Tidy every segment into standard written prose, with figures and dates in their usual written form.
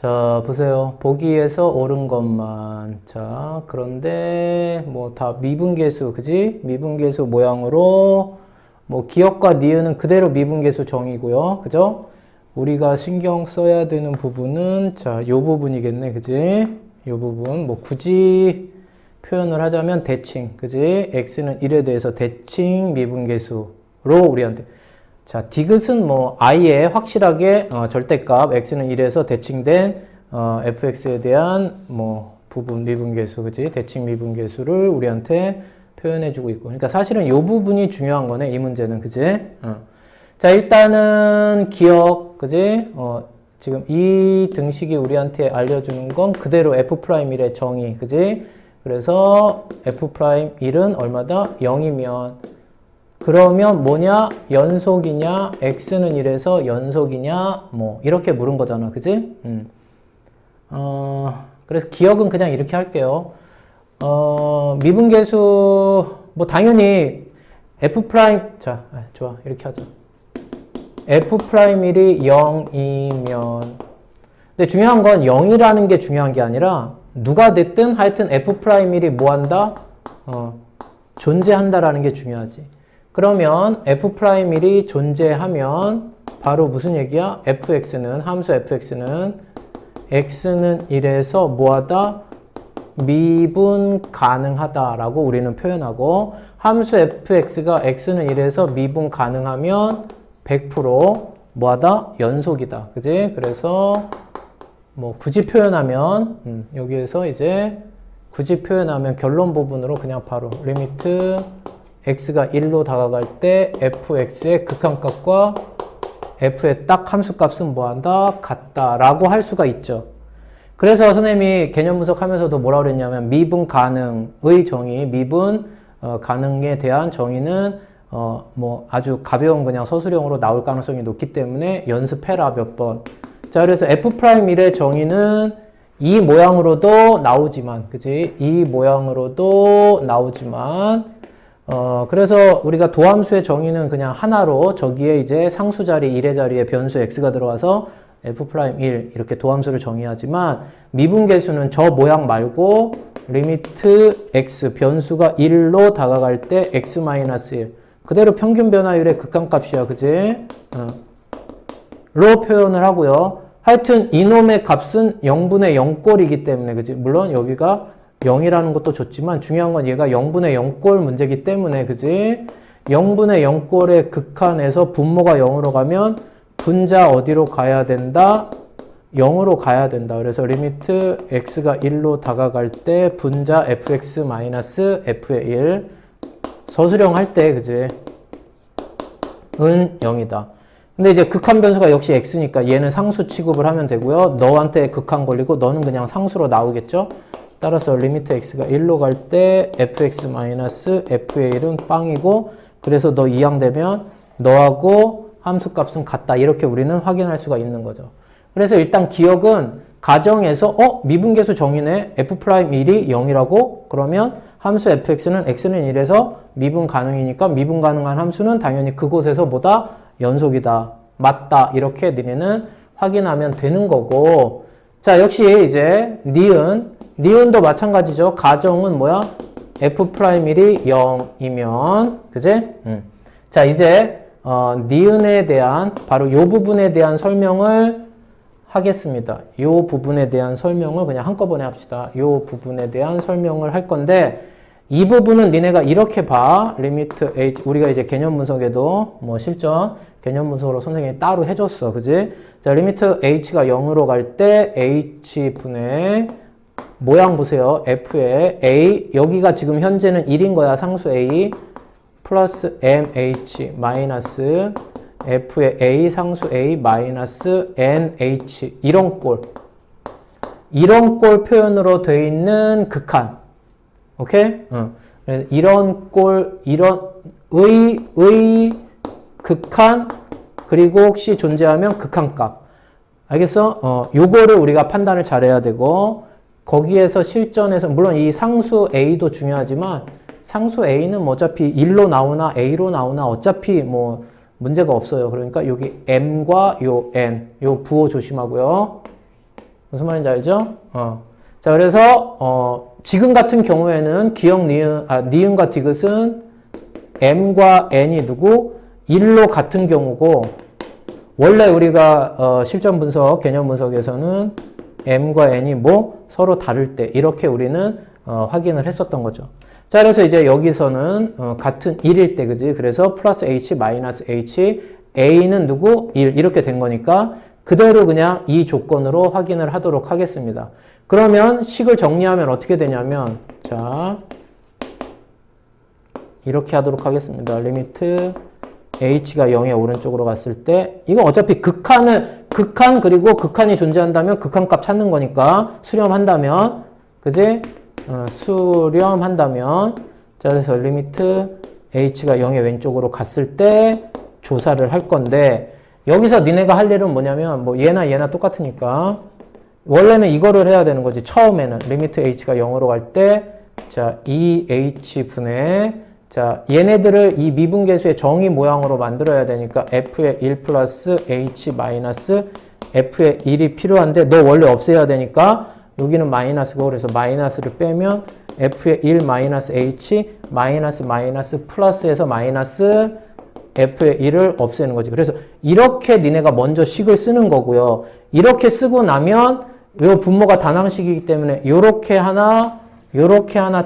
자, 보세요. 보기에서 옳은 것만. 자, 그런데 뭐 다 미분계수, 그지? 미분계수 모양으로 뭐 기억과 니은은 그대로 미분계수 정이고요. 그죠? 우리가 신경 써야 되는 부분은 자, 요 부분이겠네. 그지? 요 부분. 뭐 굳이 표현을 하자면 대칭. 그지? x는 1에 대해서 대칭 미분계수로 우리한테 자, 디귿은 뭐 i에 확실하게 절대값 x는 1에서 대칭된 fx에 대한 뭐 부분 미분계수, 그지? 대칭 미분계수를 우리한테 표현해주고 있고. 그러니까 사실은 이 부분이 중요한 거네, 이 문제는, 그지? 자, 일단은 기억, 그지? 지금 이 등식이 우리한테 알려주는 건 그대로 f'1의 정의, 그지? 그래서 f'1은 얼마다? 0이면 그러면 뭐냐? 연속이냐? x는 1에서 연속이냐? 뭐 이렇게 물은 거잖아. 그지? 그래서 기억은 그냥 이렇게 할게요. 미분계수 뭐 당연히 f', 자, 좋아. 이렇게 하자. f'1이 0이면 근데 중요한 건 0이라는 게 중요한 게 아니라 누가 됐든 하여튼 f'1이 뭐 한다? 존재한다라는 게 중요하지. 그러면 f'1이 존재하면 바로 무슨 얘기야? fx는 함수 fx는 x는 1에서 뭐하다? 미분 가능하다라고 우리는 표현하고 함수 fx가 x는 1에서 미분 가능하면 100% 뭐하다? 연속이다. 그지? 그래서 뭐 굳이 표현하면 여기에서 이제 굳이 표현하면 결론 부분으로 그냥 바로 리미트 x가 1로 다가갈 때 fx의 극한값과 f의 딱 함수값은 뭐한다? 같다라고 할 수가 있죠. 그래서 선생님이 개념 분석하면서도 뭐라고 그랬냐면 미분 가능의 정의, 미분 가능에 대한 정의는 뭐 아주 가벼운 그냥 서술형으로 나올 가능성이 높기 때문에 연습해라 몇 번. 자, 그래서 f'1의 정의는 이 모양으로도 나오지만, 그지? 이 모양으로도 나오지만 그래서 우리가 도함수의 정의는 그냥 하나로 저기에 이제 상수 자리 1의 자리에 변수 x가 들어가서 f'1 이렇게 도함수를 정의하지만 미분계수는 저 모양 말고 리미트 x 변수가 1로 다가갈 때 x-1 그대로 평균 변화율의 극한값이야. 그지? 로 표현을 하고요. 하여튼 이놈의 값은 0분의 0꼴이기 때문에 그지? 물론 여기가 0이라는 것도 좋지만 중요한 건 얘가 0분의 0꼴 문제이기 때문에 그지? 0분의 0꼴의 극한에서 분모가 0으로 가면 분자 어디로 가야 된다? 0으로 가야 된다. 그래서 리미트 x가 1로 다가갈 때 분자 fx-f의 1 서술형 할 때 그지? 은 0이다. 근데 이제 극한 변수가 역시 x니까 얘는 상수 취급을 하면 되고요. 너한테 극한 걸리고 너는 그냥 상수로 나오겠죠? 따라서 리미트 x가 1로 갈 때 fx-f의 1은 빵이고 그래서 너 이항되면 너하고 함수값은 같다. 이렇게 우리는 확인할 수가 있는 거죠. 그래서 일단 기억은 가정에서 미분계수 정의네. f'1이 0이라고? 그러면 함수 fx는 x는 1에서 미분 가능이니까 미분 가능한 함수는 당연히 그곳에서 뭐다? 연속이다. 맞다. 이렇게 너네는 확인하면 되는 거고 자 역시 이제 니은도 마찬가지죠. 가정은 뭐야? f'1이 0이면 그지? 자 이제 니은에 대한 바로 요 부분에 대한 설명을 하겠습니다. 요 부분에 대한 설명을 그냥 한꺼번에 합시다. 요 부분에 대한 설명을 할 건데 이 부분은 니네가 이렇게 봐. 리미트 h 우리가 이제 개념 분석에도 뭐 실전 개념 분석으로 선생님이 따로 해줬어. 그지? 자 리미트 h가 0으로 갈 때 h분의 모양 보세요. f의 a 여기가 지금 현재는 1인 거야. 상수 a 플러스 mh 마이너스 f의 a 상수 a 마이너스 nh 이런 꼴 표현으로 되어 있는 극한. 오케이? 이런 의 극한 그리고 혹시 존재하면 극한값. 알겠어? 요거를 우리가 판단을 잘해야 되고 거기에서 실전에서 물론 이 상수 a도 중요하지만 상수 a는 뭐 어차피 1로 나오나 a로 나오나 어차피 뭐 문제가 없어요. 그러니까 여기 m과 요 n 요 부호 조심하고요. 무슨 말인지 알죠? 자, 그래서 지금 같은 경우에는 기억 니은과 디귿은 m과 n이 누구? 1로 같은 경우고, 원래 우리가 실전 분석, 개념 분석에서는 m과 n이 뭐 서로 다를 때 이렇게 우리는 확인을 했었던 거죠. 자, 그래서 이제 여기서는 같은 1일 때, 그지? 그래서 플러스 h, 마이너스 h, a는 누구? 1 이렇게 된 거니까 그대로 그냥 이 조건으로 확인을 하도록 하겠습니다. 그러면 식을 정리하면 어떻게 되냐면, 자, 이렇게 하도록 하겠습니다. 리미트 h가 0의 오른쪽으로 갔을 때, 이건 어차피 극한 그리고 극한이 존재한다면 극한값 찾는 거니까 수렴한다면, 그지? 수렴한다면, 자, 그래서 리미트 h가 0의 왼쪽으로 갔을 때 조사를 할 건데, 여기서 니네가 할 일은 뭐냐면, 뭐 얘나 똑같으니까 원래는 이거를 해야 되는 거지. 처음에는 리미트 h가 0으로 갈 때, 자, 2h분의, 자, 얘네들을 이 미분계수의 정의 모양으로 만들어야 되니까 f의 1 플러스 h 마이너스 f의 1이 필요한데, 너 원래 없애야 되니까 여기는 마이너스고, 그래서 마이너스를 빼면 f의 1 마이너스 h 마이너스 플러스에서 마이너스 f의 1을 없애는 거지. 그래서 이렇게 니네가 먼저 식을 쓰는 거고요. 이렇게 쓰고 나면 이 분모가 단항식이기 때문에 요렇게 하나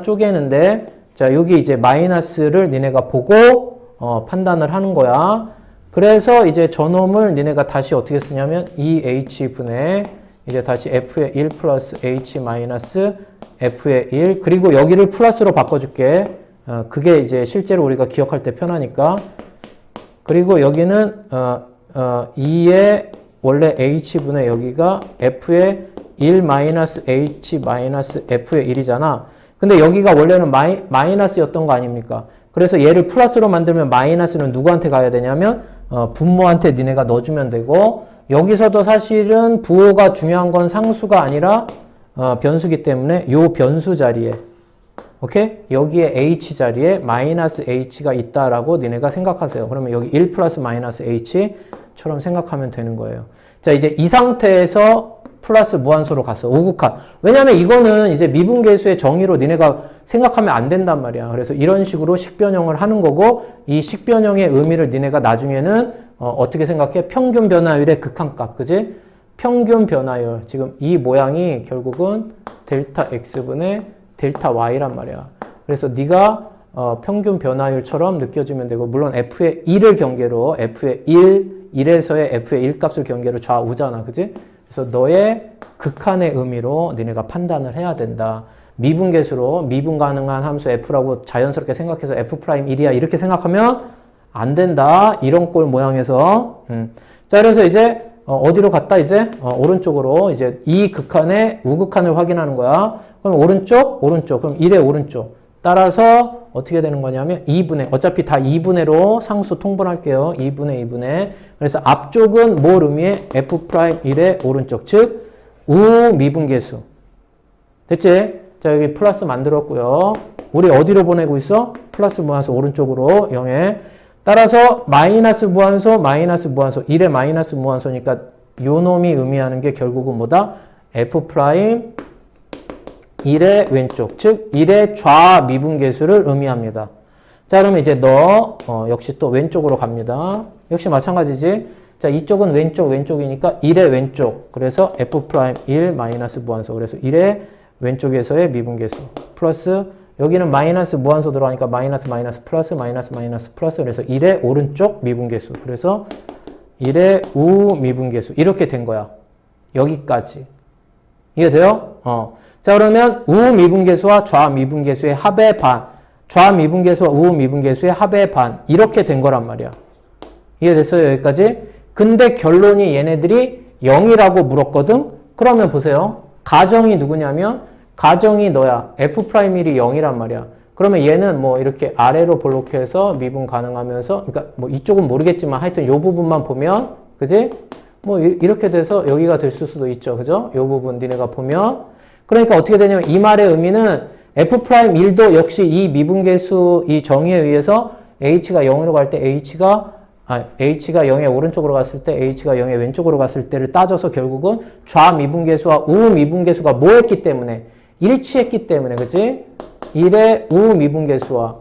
쪼개는데, 자, 여기 이제 마이너스를 니네가 보고 판단을 하는 거야. 그래서 이제 저놈을 니네가 다시 어떻게 쓰냐면 2h분의 이제 다시 f의 1 플러스 h 마이너스 f의 1, 그리고 여기를 플러스로 바꿔줄게. 그게 이제 실제로 우리가 기억할 때 편하니까. 그리고 여기는 2의 원래 h분의 여기가 f의 1 마이너스 h 마이너스 f의 1이잖아. 근데 여기가 원래는 마이너스였던 거 아닙니까? 그래서 얘를 플러스로 만들면 마이너스는 누구한테 가야 되냐면 분모한테 니네가 넣어주면 되고, 여기서도 사실은 부호가 중요한 건 상수가 아니라 변수기 때문에 요 변수 자리에, 오케이? 여기에 h 자리에 마이너스 h가 있다라고 니네가 생각하세요. 그러면 여기 1 플러스 마이너스 h처럼 생각하면 되는 거예요. 자, 이제 이 상태에서 플러스 무한소로 갔어. 우극한. 왜냐면 이거는 이제 미분계수의 정의로 니네가 생각하면 안 된단 말이야. 그래서 이런 식으로 식변형을 하는 거고, 이 식변형의 의미를 니네가 나중에는 어떻게 생각해? 평균 변화율의 극한값, 그지? 평균 변화율. 지금 이 모양이 결국은 델타 x분의 델타 y란 말이야. 그래서 네가 평균 변화율처럼 느껴지면 되고, 물론 f의 1을 경계로 f의 1에서의 f의 1 값을 경계로 좌우잖아, 그지? 그래서 너의 극한의 의미로 니네가 판단을 해야 된다. 미분계수로 미분 가능한 함수 f라고 자연스럽게 생각해서 f'1이야 이렇게 생각하면 안 된다. 이런 꼴 모양에서. 자, 그래서 이제 어디로 갔다? 이제 오른쪽으로 이제 이 극한의 우극한을 확인하는 거야. 그럼 오른쪽. 그럼 1의 오른쪽. 따라서 어떻게 되는 거냐면 2분의, 어차피 다 2분의로 상수 통분할게요. 2분의. 그래서 앞쪽은 뭘 의미해? f'1의 오른쪽, 즉 우미분계수. 됐지? 자, 여기 플러스 만들었고요. 우리 어디로 보내고 있어? 플러스 무한소 오른쪽으로 0에. 따라서 마이너스 무한소, 1의 마이너스 무한소니까 요 놈이 의미하는 게 결국은 뭐다? f'1의 왼쪽, 즉 1의 좌미분계수를 의미합니다. 자, 그러면 이제 너 역시 또 왼쪽으로 갑니다. 역시 마찬가지지. 자, 이쪽은 왼쪽이니까 1의 왼쪽. 그래서 f'1 마이너스 무한소. 그래서 1의 왼쪽에서의 미분계수. 플러스 여기는 마이너스 무한소 들어가니까 마이너스 플러스 마이너스 플러스. 그래서 1의 오른쪽 미분계수. 그래서 1의 우미분계수. 이렇게 된 거야. 여기까지. 이해돼요? 자, 그러면 우미분계수와 좌미분계수의 합의 반. 좌미분계수와 우미분계수의 합의 반. 이렇게 된 거란 말이야. 이해됐어요? 여기까지? 근데 결론이 얘네들이 0이라고 물었거든? 그러면 보세요. 가정이 누구냐면, 가정이 너야. f'1이 0이란 말이야. 그러면 얘는 뭐 이렇게 아래로 볼록해서 미분 가능하면서, 그러니까 뭐 이쪽은 모르겠지만 하여튼 요 부분만 보면, 그지? 뭐 이렇게 돼서 여기가 될 수도 있죠. 그죠? 요 부분 니네가 보면. 그러니까 어떻게 되냐면 이 말의 의미는 f'1도 역시 이 미분계수 이 정의에 의해서 h가 0으로 갈 때 h가 h가 0의 오른쪽으로 갔을 때, h가 0의 왼쪽으로 갔을 때를 따져서 결국은 좌미분계수와 우미분계수가 뭐 했기 때문에? 일치했기 때문에, 그치? 1의 우미분계수와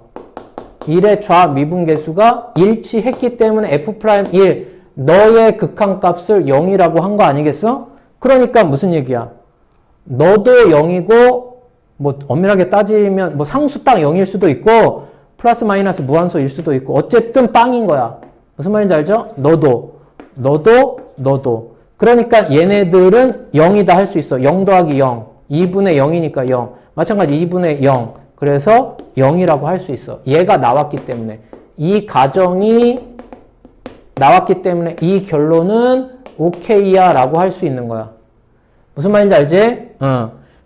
1의 좌미분계수가 일치했기 때문에 F'1, 너의 극한값을 0이라고 한 거 아니겠어? 그러니까 무슨 얘기야? 너도 0이고, 뭐 엄밀하게 따지면 뭐 상수 딱 0일 수도 있고, 플러스 마이너스 무한소일 수도 있고, 어쨌든 빵인 거야. 무슨 말인지 알죠? 너도. 그러니까 얘네들은 0이다 할 수 있어. 0 더하기 0. 2분의 0이니까 0. 마찬가지 2분의 0. 그래서 0이라고 할 수 있어. 얘가 나왔기 때문에. 이 가정이 나왔기 때문에 이 결론은 오케이야 라고 할 수 있는 거야. 무슨 말인지 알지?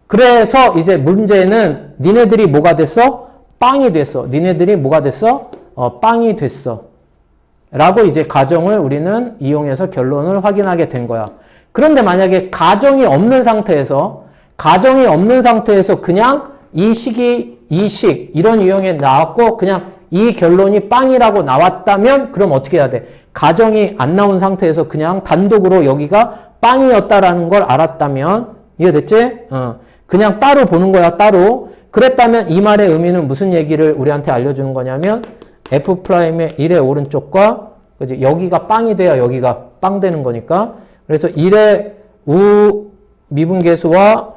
그래서 이제 문제는 니네들이 뭐가 됐어? 빵이 됐어. 니네들이 뭐가 됐어? 빵이 됐어. 라고 이제 가정을 우리는 이용해서 결론을 확인하게 된 거야. 그런데 만약에 가정이 없는 상태에서 그냥 이 식, 이런 유형에 나왔고 그냥 이 결론이 빵이라고 나왔다면 그럼 어떻게 해야 돼? 가정이 안 나온 상태에서 그냥 단독으로 여기가 빵이었다라는 걸 알았다면 이해됐지? 그냥 따로 보는 거야, 따로. 그랬다면 이 말의 의미는 무슨 얘기를 우리한테 알려주는 거냐면 F'의 1의 오른쪽과 그치? 여기가 빵이 돼야 여기가 빵 되는 거니까. 그래서 1의 우미분계수와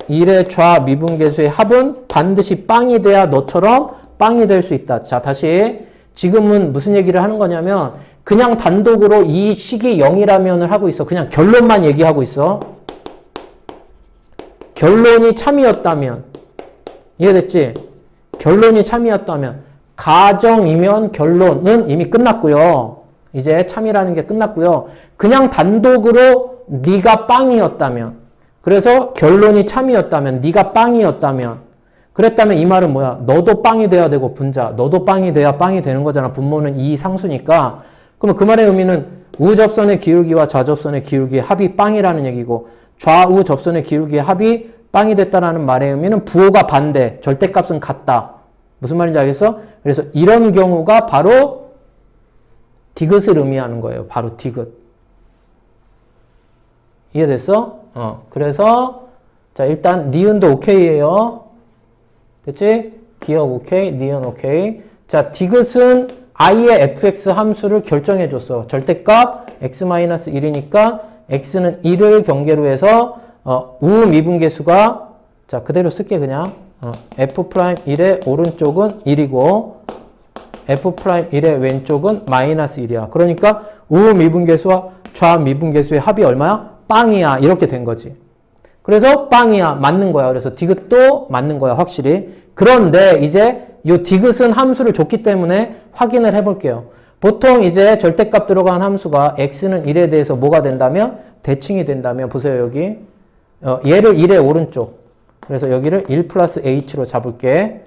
1의 좌미분계수의 합은 반드시 빵이 돼야 너처럼 빵이 될 수 있다. 자, 다시 지금은 무슨 얘기를 하는 거냐면 그냥 단독으로 이 식이 0이라면을 하고 있어. 그냥 결론만 얘기하고 있어. 결론이 참이었다면 이해됐지? 결론이 참이었다면 가정이면 결론은 이미 끝났고요. 이제 참이라는 게 끝났고요. 그냥 단독으로 네가 빵이었다면 그래서 결론이 참이었다면 네가 빵이었다면 그랬다면 이 말은 뭐야? 너도 빵이 돼야 되고 분자 너도 빵이 돼야 빵이 되는 거잖아. 분모는 이 상수니까. 그러면 그 말의 의미는 우접선의 기울기와 좌접선의 기울기의 합이 빵이라는 얘기고 좌우 접선의 기울기의 합이 빵이 됐다라는 말의 의미는 부호가 반대, 절대값은 같다. 무슨 말인지 알겠어? 그래서 이런 경우가 바로 디귿을 의미하는 거예요. 바로 디귿. 이해됐어? 그래서 자 일단 니은도 오케이예요. 됐지? 기억 오케이, 니은 오케이. 자 디귿은 i의 fx 함수를 결정해 줬어. 절대값 x-1이니까 x는 1을 경계로 해서 우미분계수가 자 그대로 쓸게 그냥 F'1의 오른쪽은 1이고 F'1의 왼쪽은 -1이야. 그러니까 우미분계수와 좌미분계수의 합이 얼마야? 빵이야. 이렇게 된 거지. 그래서 빵이야. 맞는 거야. 그래서 디귿도 맞는 거야. 확실히. 그런데 이제 이 디귿은 함수를 줬기 때문에 확인을 해볼게요. 보통 이제 절대값 들어간 함수가 x는 1에 대해서 뭐가 된다면? 대칭이 된다면 보세요. 여기 얘를 1의 오른쪽 그래서 여기를 1 플러스 h로 잡을게.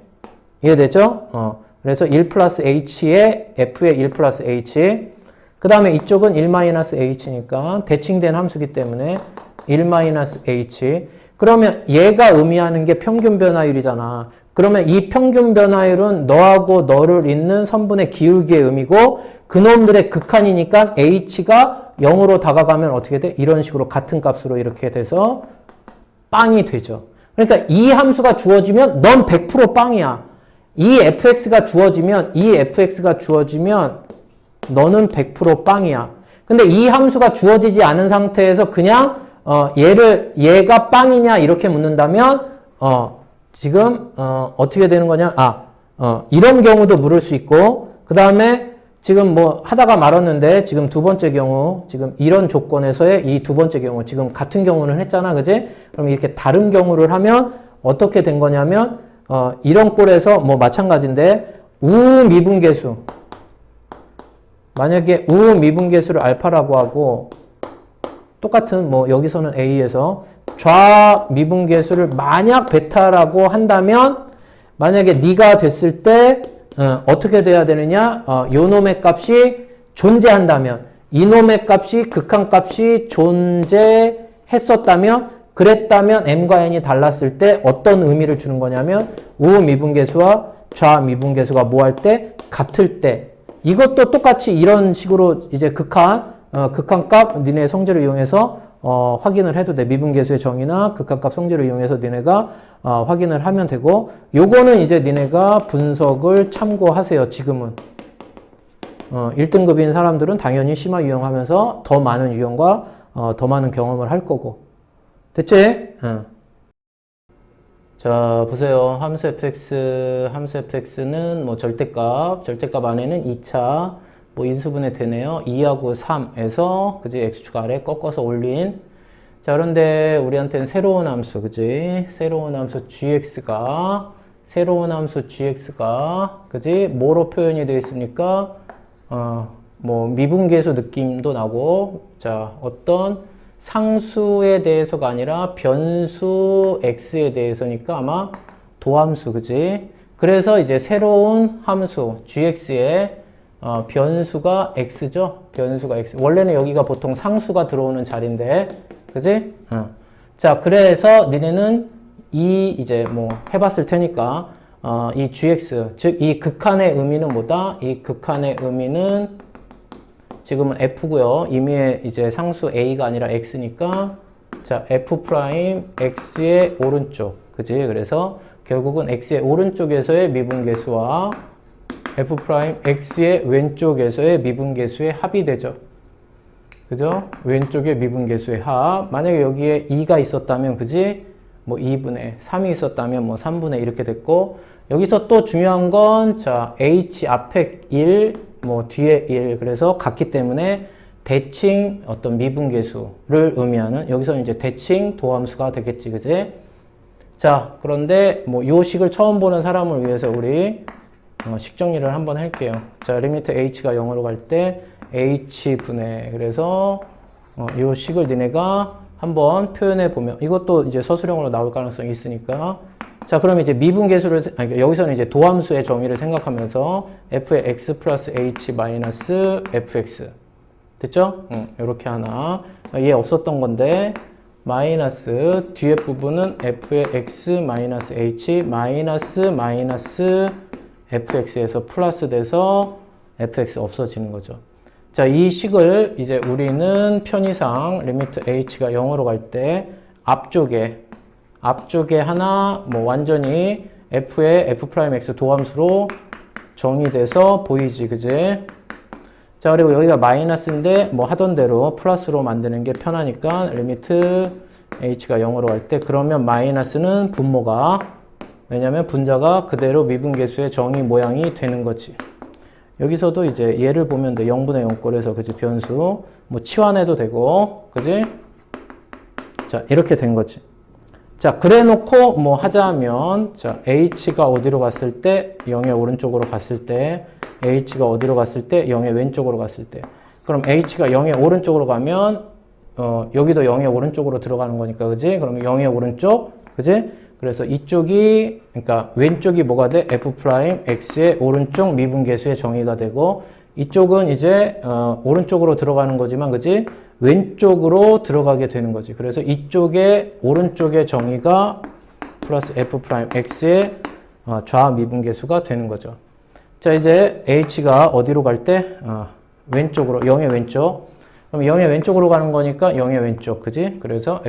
이해되죠? 그래서 1 플러스 h에 f의 1 플러스 h 그 다음에 이쪽은 1 마이너스 h니까 대칭된 함수기 때문에 1 마이너스 h 그러면 얘가 의미하는 게 평균 변화율이잖아. 그러면 이 평균 변화율은 너하고 너를 잇는 선분의 기울기의 의미고 그놈들의 극한이니까 h가 0으로 다가가면 어떻게 돼? 이런 식으로 같은 값으로 이렇게 돼서 빵이 되죠. 그러니까 이 함수가 주어지면 넌 100% 빵이야. 이 fx가 주어지면 너는 100% 빵이야. 근데 이 함수가 주어지지 않은 상태에서 그냥 얘가 빵이냐 이렇게 묻는다면 지금 어떻게 되는 거냐? 이런 경우도 물을 수 있고 그 다음에 지금 뭐 하다가 말았는데 지금 두 번째 경우 지금 이런 조건에서의 이 두 번째 경우 지금 같은 경우는 했잖아. 그지? 그럼 이렇게 다른 경우를 하면 어떻게 된 거냐면 이런 꼴에서 뭐 마찬가지인데 우미분계수 만약에 우미분계수를 알파라고 하고 똑같은 뭐 여기서는 A에서 좌미분계수를 만약 베타라고 한다면 만약에 네가 됐을 때 어떻게 돼야 되느냐? 요놈의 값이 존재한다면 이놈의 값이 극한값이 존재했었다면 그랬다면 m과 n이 달랐을 때 어떤 의미를 주는 거냐면 우미분계수와 좌미분계수가 뭐 할 때? 같을 때 이것도 똑같이 이런 식으로 이제 극한값 니네 성질을 이용해서 확인을 해도 돼. 미분계수의 정의나 극한값 성질을 이용해서 니네가 확인을 하면 되고, 요거는 이제 니네가 분석을 참고하세요. 지금은 1등급인 사람들은 당연히 심화 유형하면서 더 많은 유형과 더 많은 경험을 할 거고. 됐지? 자, 보세요. 함수 fx는 뭐 절대값 안에는 2차 뭐 인수분해 되네요. 2하고 3에서 그지 x축 아래 꺾어서 올린. 자, 그런데 우리한테는 새로운 함수, 그지? 새로운 함수 gx가 그지? 뭐로 표현이 되어 있습니까? 뭐 미분계수 느낌도 나고, 자, 어떤 상수에 대해서가 아니라 변수 x에 대해서니까 아마 도함수, 그지? 그래서 이제 새로운 함수 gx의 변수가 x죠? 변수가 x. 원래는 여기가 보통 상수가 들어오는 자리인데, 그지? 자, 그래서 니네는 이제 뭐 해봤을 테니까, 이 gx, 즉, 이 극한의 의미는 뭐다? 이 극한의 의미는 지금은 f고요. 이미의 이제 상수 a가 아니라 x니까, 자, f 프라임 x의 오른쪽, 그지? 그래서 결국은 x의 오른쪽에서의 미분계수와 f 프라임 x의 왼쪽에서의 미분계수의 합이 되죠. 그죠? 왼쪽의 미분계수의 합. 만약에 여기에 2가 있었다면, 그지? 뭐 2분의 3이 있었다면 뭐 3분의 이렇게 됐고, 여기서 또 중요한 건, 자, h 앞에 1, 뭐 뒤에 1. 그래서 같기 때문에 대칭 어떤 미분계수를 의미하는, 여기서 이제 대칭 도함수가 되겠지, 그지? 자, 그런데 뭐 요 식을 처음 보는 사람을 위해서 우리 식 정리를 한번 할게요. 자, 리미트 h가 0으로 갈 때 h분의, 그래서 요 식을 니네가 한번 표현해 보면, 이것도 이제 서술형으로 나올 가능성이 있으니까, 자, 그럼 이제 미분계수를, 여기서는 이제 도함수의 정의를 생각하면서 f의 x 플러스 h 마이너스 fx. 됐죠? 요렇게 하나. 얘 없었던 건데, 마이너스, 뒤에 부분은 f의 x 마이너스 h 마이너스 fx에서 플러스 돼서 fx 없어지는 거죠. 자, 이 식을 이제 우리는 편의상 리미트 h가 0으로 갈 때 앞쪽에 하나 뭐 완전히 f의 f'(x) 도함수로 정의돼서 보이지, 그지? 자, 그리고 여기가 마이너스인데 뭐 하던 대로 플러스로 만드는 게 편하니까 리미트 h가 0으로 갈 때, 그러면 마이너스는 분모가, 왜냐면 분자가 그대로 미분계수의 정의 모양이 되는 거지. 여기서도 이제 얘를 보면 돼. 0분의 0꼴에서, 그지? 변수 뭐 치환해도 되고, 그지? 자, 이렇게 된 거지. 자, 그래 놓고 뭐 하자면, 자, h가 어디로 갔을 때 0의 오른쪽으로 갔을 때, h가 어디로 갔을 때 0의 왼쪽으로 갔을 때, 그럼 h가 0의 오른쪽으로 가면 여기도 0의 오른쪽으로 들어가는 거니까, 그지? 그러면 0의 오른쪽, 그지? 그래서 이쪽이, 그러니까 왼쪽이 뭐가 돼? f'x의 오른쪽 미분계수의 정의가 되고, 이쪽은 이제 오른쪽으로 들어가는 거지만, 그지? 왼쪽으로 들어가게 되는 거지. 그래서 이쪽에 오른쪽의 정의가 플러스 f'x의 좌 미분계수가 되는 거죠. 자, 이제 h가 어디로 갈 때? 왼쪽으로, 0의 왼쪽. 그럼 0의 왼쪽으로 가는 거니까 0의 왼쪽, 그지? 그래서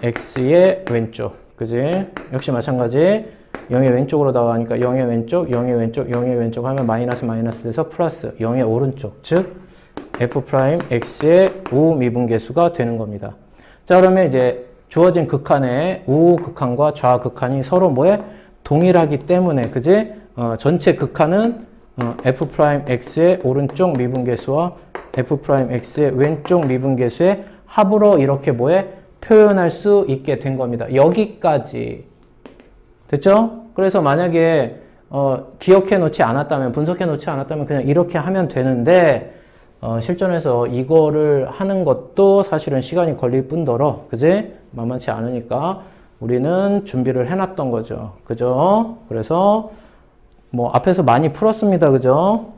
f'x의 왼쪽, 그지? 역시 마찬가지. 0의 왼쪽으로 나가니까 0의 왼쪽, 0의 왼쪽, 0의 왼쪽 하면 마이너스 돼서 플러스 0의 오른쪽, 즉 f'x의 우미분계수가 되는 겁니다. 자, 그러면 이제 주어진 극한의 우극한과 좌극한이 서로 뭐에? 동일하기 때문에, 그지? 전체 극한은 f'x의 오른쪽 미분계수와 f'x의 왼쪽 미분계수의 합으로 이렇게 뭐에? 표현할 수 있게 된 겁니다. 여기까지. 됐죠? 그래서 만약에 기억해 놓지 않았다면, 분석해 놓지 않았다면 그냥 이렇게 하면 되는데, 실전에서 이거를 하는 것도 사실은 시간이 걸릴 뿐더러, 그지? 만만치 않으니까 우리는 준비를 해놨던 거죠. 그죠? 그래서 뭐 앞에서 많이 풀었습니다. 그죠?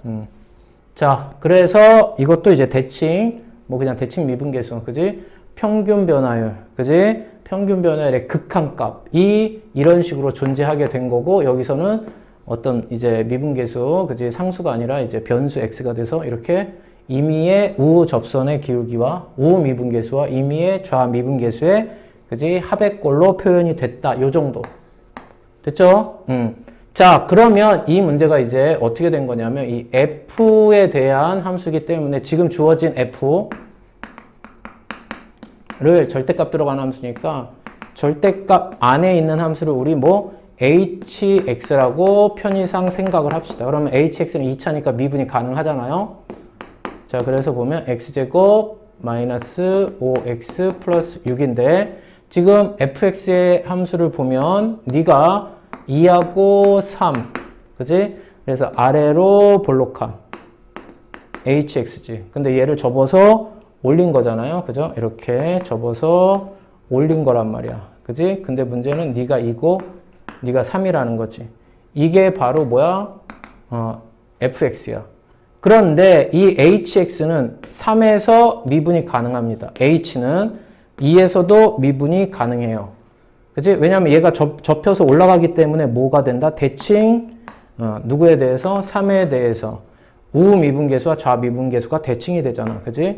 자, 그래서 이것도 이제 대칭, 뭐 그냥 대칭 미분계수, 그지? 평균 변화율, 그지? 평균 변화율의 극한값이 이런 식으로 존재하게 된 거고, 여기서는 어떤 이제 미분계수, 그지? 상수가 아니라 이제 변수 x가 돼서 이렇게 임의의 우접선의 기울기와 우미분계수와 임의의 좌미분계수의 그지? 합의꼴로 표현이 됐다. 요 정도. 됐죠? 자, 그러면 이 문제가 이제 어떻게 된 거냐면 이 f에 대한 함수이기 때문에 지금 주어진 f를 절대값 들어가는 함수니까 절대값 안에 있는 함수를 우리 뭐 hx라고 편의상 생각을 합시다. 그러면 hx는 2차니까 미분이 가능하잖아요. 자, 그래서 보면 x제곱 마이너스 5x 플러스 6인데 지금 fx의 함수를 보면 네가 2하고 3, 그지? 그래서 아래로 볼록함 hx지. 근데 얘를 접어서 올린 거잖아요. 그죠? 이렇게 접어서 올린 거란 말이야. 그지? 근데 문제는 네가 2고 네가 3이라는 거지. 이게 바로 뭐야? fx야. 그런데 이 hx는 3에서 미분이 가능합니다. h는 2에서도 미분이 가능해요. 그치? 왜냐면 얘가 접혀서 올라가기 때문에 뭐가 된다? 대칭, 누구에 대해서? 3에 대해서. 우미분계수와 좌미분계수가 대칭이 되잖아. 그치?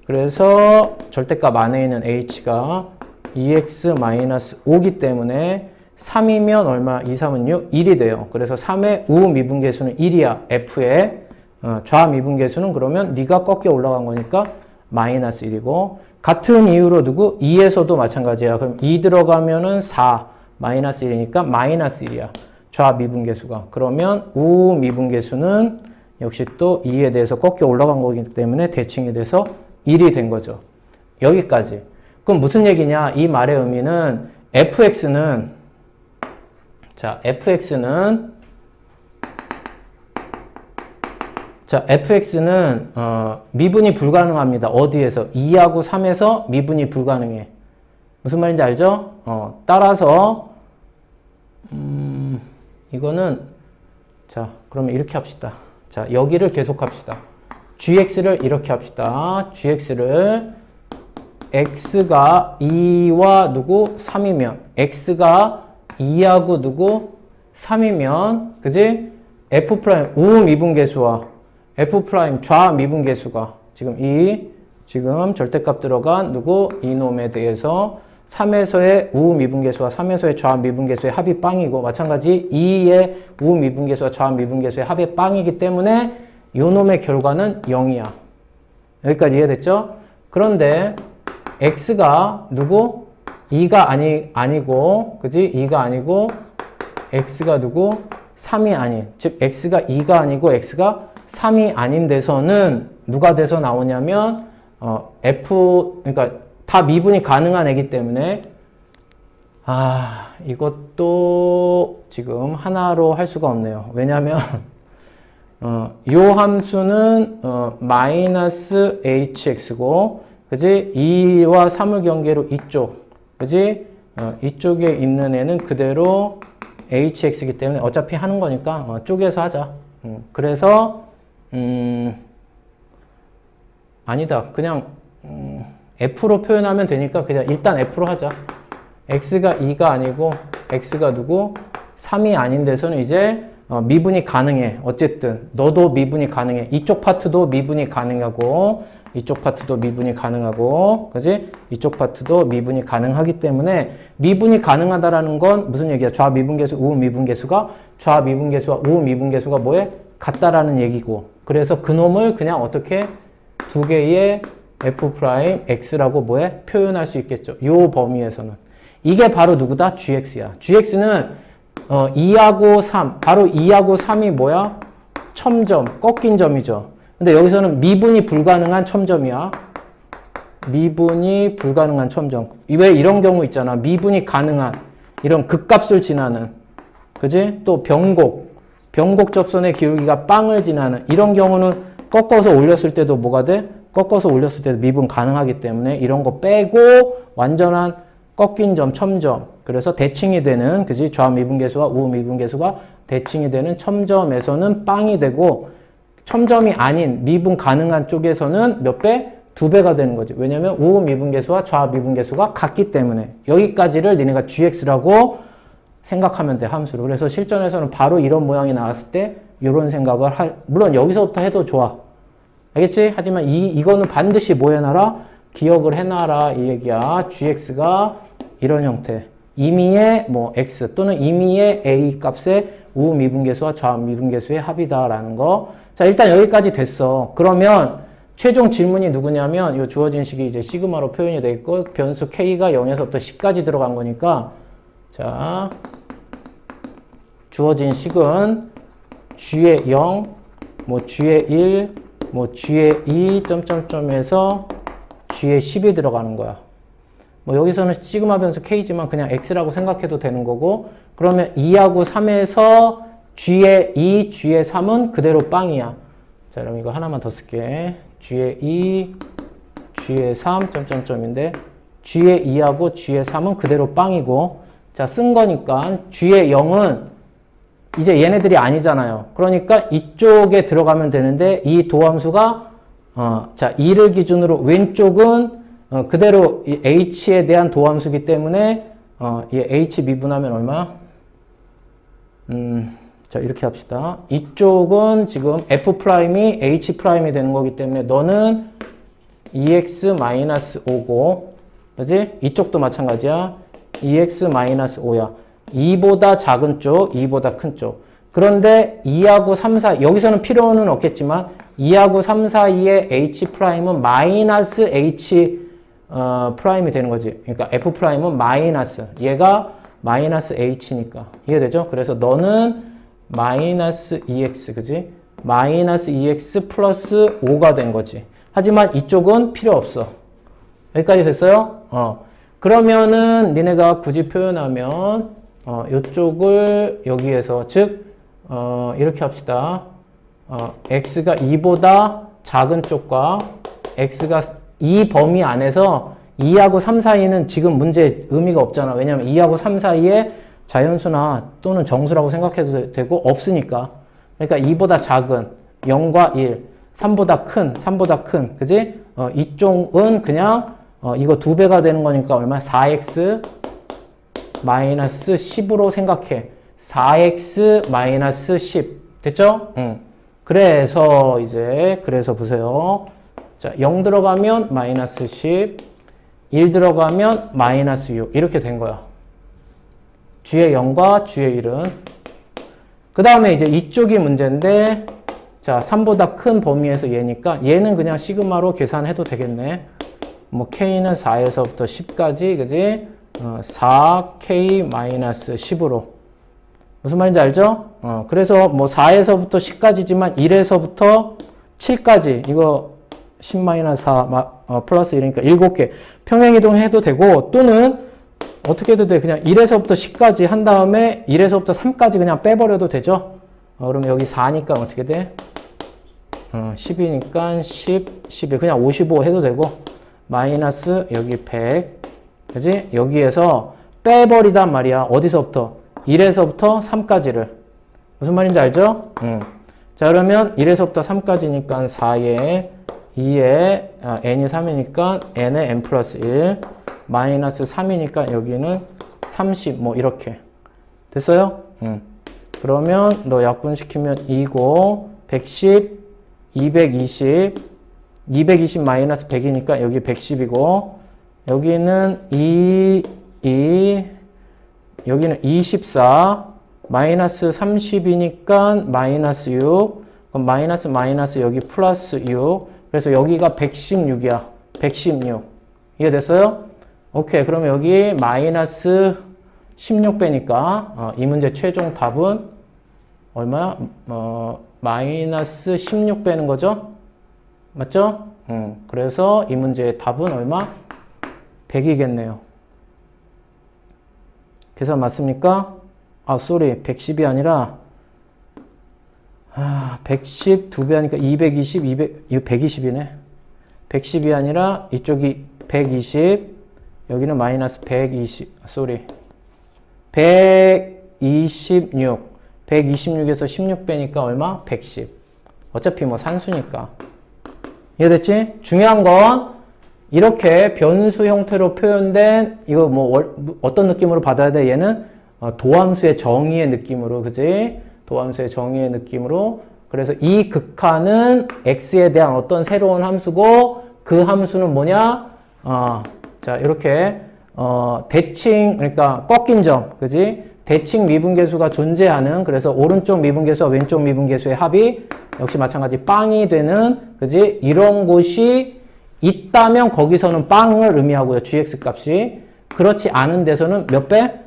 그래서 절대값 안에 있는 h가 2x-5기 때문에 3이면 얼마? 2, 3은 6? 1이 돼요. 그래서 3의 우미분계수는 1이야. f의 좌미분계수는 그러면 네가 꺾여 올라간 거니까 마이너스 1이고 같은 이유로 누구? 2에서도 마찬가지야. 그럼 2 들어가면은 4 마이너스 1이니까 마이너스 1이야. 좌미분계수가. 그러면 우미분계수는 역시 또 2에 대해서 꺾여 올라간 거기 때문에 대칭이 돼서 1이 된 거죠. 여기까지. 그럼 무슨 얘기냐? 이 말의 의미는 fx는 미분이 불가능합니다. 어디에서? 2하고 3에서 미분이 불가능해. 무슨 말인지 알죠? 따라서 이거는 자, 그러면 이렇게 합시다. 자, 여기를 계속 합시다. gx를 이렇게 합시다. gx를 x가 2와 누구? 3이면 x가 2하고 누구? 3이면 그지? f' 우미분계수와 f' 좌미분계수가 지금 절대값 들어간 누구? 이놈에 대해서 3에서의 우미분계수와 3에서의 좌미분계수의 합이 빵이고 마찬가지 2의 우미분계수와 좌미분계수의 합이 빵이기 때문에 요놈의 결과는 0이야. 여기까지 이해됐죠? 그런데 x가 누구? 2가 아니고 그지? 2가 아니고 x가 누구? 3이 아닌 즉 x가 2가 아니고 x가 3이 아닌 데서는 누가 돼서 나오냐면 그러니까 다 미분이 가능한 애기 때문에 이것도 지금 하나로 할 수가 없네요. 왜냐하면 요 함수는 마이너스 hx고 그지? 2와 3을 경계로 이쪽 그지? 이쪽에 있는 애는 그대로 hx이기 때문에 어차피 하는 거니까 쪼개서 하자. 그래서 아니다. 그냥 f로 표현하면 되니까 그냥 일단 f로 하자. x가 2가 아니고 x가 누구? 3이 아닌 데서는 이제 미분이 가능해. 어쨌든 너도 미분이 가능해. 이쪽 파트도 미분이 가능하고 이쪽 파트도 미분이 가능하고 그지? 이쪽 파트도 미분이 가능하기 때문에 미분이 가능하다라는 건 무슨 얘기야? 좌미분계수, 우미분계수가 좌미분계수와 우미분계수가 뭐해? 같다라는 얘기고 그래서 그놈을 그냥 어떻게 두 개의 f'x라고 뭐해? 표현할 수 있겠죠. 요 범위에서는. 이게 바로 누구다? gx야. gx는 2하고 3, 바로 2하고 3이 뭐야? 첨점, 꺾인 점이죠. 근데 여기서는 미분이 불가능한 첨점이야. 미분이 불가능한 첨점. 왜 이런 경우 있잖아. 미분이 가능한 이런 극값을 지나는 그지? 또 병곡 접선의 기울기가 빵을 지나는 이런 경우는 꺾어서 올렸을 때도 뭐가 돼? 꺾어서 올렸을 때도 미분 가능하기 때문에 이런 거 빼고 완전한 꺾인 점, 첨점. 그래서 대칭이 되는 그지? 좌미분계수와 우미분계수가 대칭이 되는 첨점에서는 빵이 되고 첨점이 아닌 미분 가능한 쪽에서는 몇 배? 2배가 되는 거지. 왜냐면 우미분계수와 좌미분계수가 같기 때문에 여기까지를 니네가 gx라고 생각하면 돼, 함수로. 그래서 실전에서는 바로 이런 모양이 나왔을 때 이런 생각을 물론 여기서부터 해도 좋아. 알겠지? 하지만 이거는 반드시 뭐 해놔라? 기억을 해놔라 이 얘기야. gx가 이런 형태. 임의의 뭐 x 또는 임의의 a 값의 우미분계수와 좌미분계수의 합이다라는 거. 자, 일단 여기까지 됐어. 그러면 최종 질문이 누구냐면 이 주어진 식이 이제 시그마로 표현이 돼 있고 변수 k가 0에서부터 10까지 들어간 거니까 자, 주어진 식은 g의 0, 뭐 g의 1, 뭐 g의 2, 점점점에서 g의 10이 들어가는 거야. 뭐 여기서는 시그마 변수 k지만 그냥 x라고 생각해도 되는 거고 그러면 2하고 3에서 g의 2, g의 3은 그대로 빵이야. 자, 그럼 이거 하나만 더 쓸게. g의 2, g의 3, 점점점인데 g의 2하고 g의 3은 그대로 빵이고 자, 쓴 거니까 g의 0은 이제 얘네들이 아니잖아요. 그러니까 이쪽에 들어가면 되는데 이 도함수가 자, 2를 기준으로 왼쪽은 그대로 이 h에 대한 도함수기 때문에 이 h 미분하면 얼마? 자, 이렇게 합시다. 이쪽은 지금 f'이 h'이 되는 거기 때문에 너는 2x-5고 그지? 이쪽도 마찬가지야. 2x-5야. 2보다 작은 쪽, 2보다 큰 쪽. 그런데 2하고 3 사이, 여기서는 필요는 없겠지만 2하고 3 사이에 h'은 마이너스 h 프라임이 되는 거지. 그러니까 f'은 마이너스, 얘가 마이너스 h니까. 이해되죠? 그래서 너는 마이너스 2x, 그지? 마이너스 2x 플러스 5가 된 거지. 하지만 이쪽은 필요 없어. 여기까지 됐어요? 그러면은 니네가 굳이 표현하면 이쪽을 여기에서 즉 이렇게 합시다. x가 2보다 작은 쪽과 x가 이 범위 안에서 2하고 3 사이는 지금 문제 의미가 없잖아. 왜냐면 2하고 3 사이에 자연수나 또는 정수라고 생각해도 되고 없으니까. 그러니까 2보다 작은 0과 1, 3보다 큰, 그지? 이쪽은 그냥 이거 2배가 되는 거니까 얼마? 4x 마이너스 10으로 생각해. 4x 마이너스 10. 됐죠? 그래서 그래서 보세요. 자, 0 들어가면 마이너스 10, 1 들어가면 마이너스 6. 이렇게 된 거야. g의 0과 g의 1은. 그 다음에 이제 이쪽이 문제인데, 자, 3보다 큰 범위에서 얘니까 얘는 그냥 시그마로 계산해도 되겠네. 뭐, k는 4에서부터 10까지, 그지? 4k-10으로. 무슨 말인지 알죠? 그래서 뭐 4에서부터 10까지지만 1에서부터 7까지, 이거 10-4 플러스 1이니까 7개. 평행이동 해도 되고, 또는 어떻게 해도 돼. 그냥 1에서부터 10까지 한 다음에 1에서부터 3까지 그냥 빼버려도 되죠? 그러면 여기 4니까 어떻게 돼? 10이니까 10, 12. 그냥 55 해도 되고, 마이너스 여기 100. 그지? 여기에서 빼버리단 말이야. 어디서부터? 1에서부터 3까지를. 무슨 말인지 알죠? 자, 그러면 1에서부터 3까지니까 4에 2에 n이 3이니까 n에 n 플러스 1 마이너스 3이니까 여기는 30 뭐 이렇게 됐어요? 그러면 너 약분시키면 2고 110 220 마이너스 100이니까 여기 110이고 여기는 2 여기는 24 마이너스 30이니까 마이너스 6 그럼 마이너스 여기 플러스 6 그래서 여기가 116이야. 116. 이해됐어요? 오케이. 그러면 여기 마이너스 16배니까 이 문제 최종 답은 얼마야? 마이너스 16배는 거죠? 맞죠? 그래서 이 문제의 답은 얼마? 100이겠네요. 계산 맞습니까? 아, 쏘리. 110이 아니라 110 2배 하니까 220, 200, 이거 120이네. 110이 아니라 이쪽이 120, 여기는 마이너스 120, 쏘리. 126. 126에서 16배니까 얼마? 110. 어차피 뭐 산수니까. 이해됐지? 중요한 건 이렇게 변수 형태로 표현된 이거 뭐 어떤 느낌으로 받아야 돼? 얘는 도함수의 정의의 느낌으로, 그지? 도함수의 정의의 느낌으로. 그래서 이 극한은 x에 대한 어떤 새로운 함수고, 그 함수는 뭐냐? 자, 이렇게, 대칭, 그러니까 꺾인 점, 그지? 대칭 미분계수가 존재하는, 그래서 오른쪽 미분계수와 왼쪽 미분계수의 합이 역시 마찬가지 빵이 되는, 그지? 이런 곳이 있다면 거기서는 빵을 의미하고요. gx 값이. 그렇지 않은 데서는 몇 배?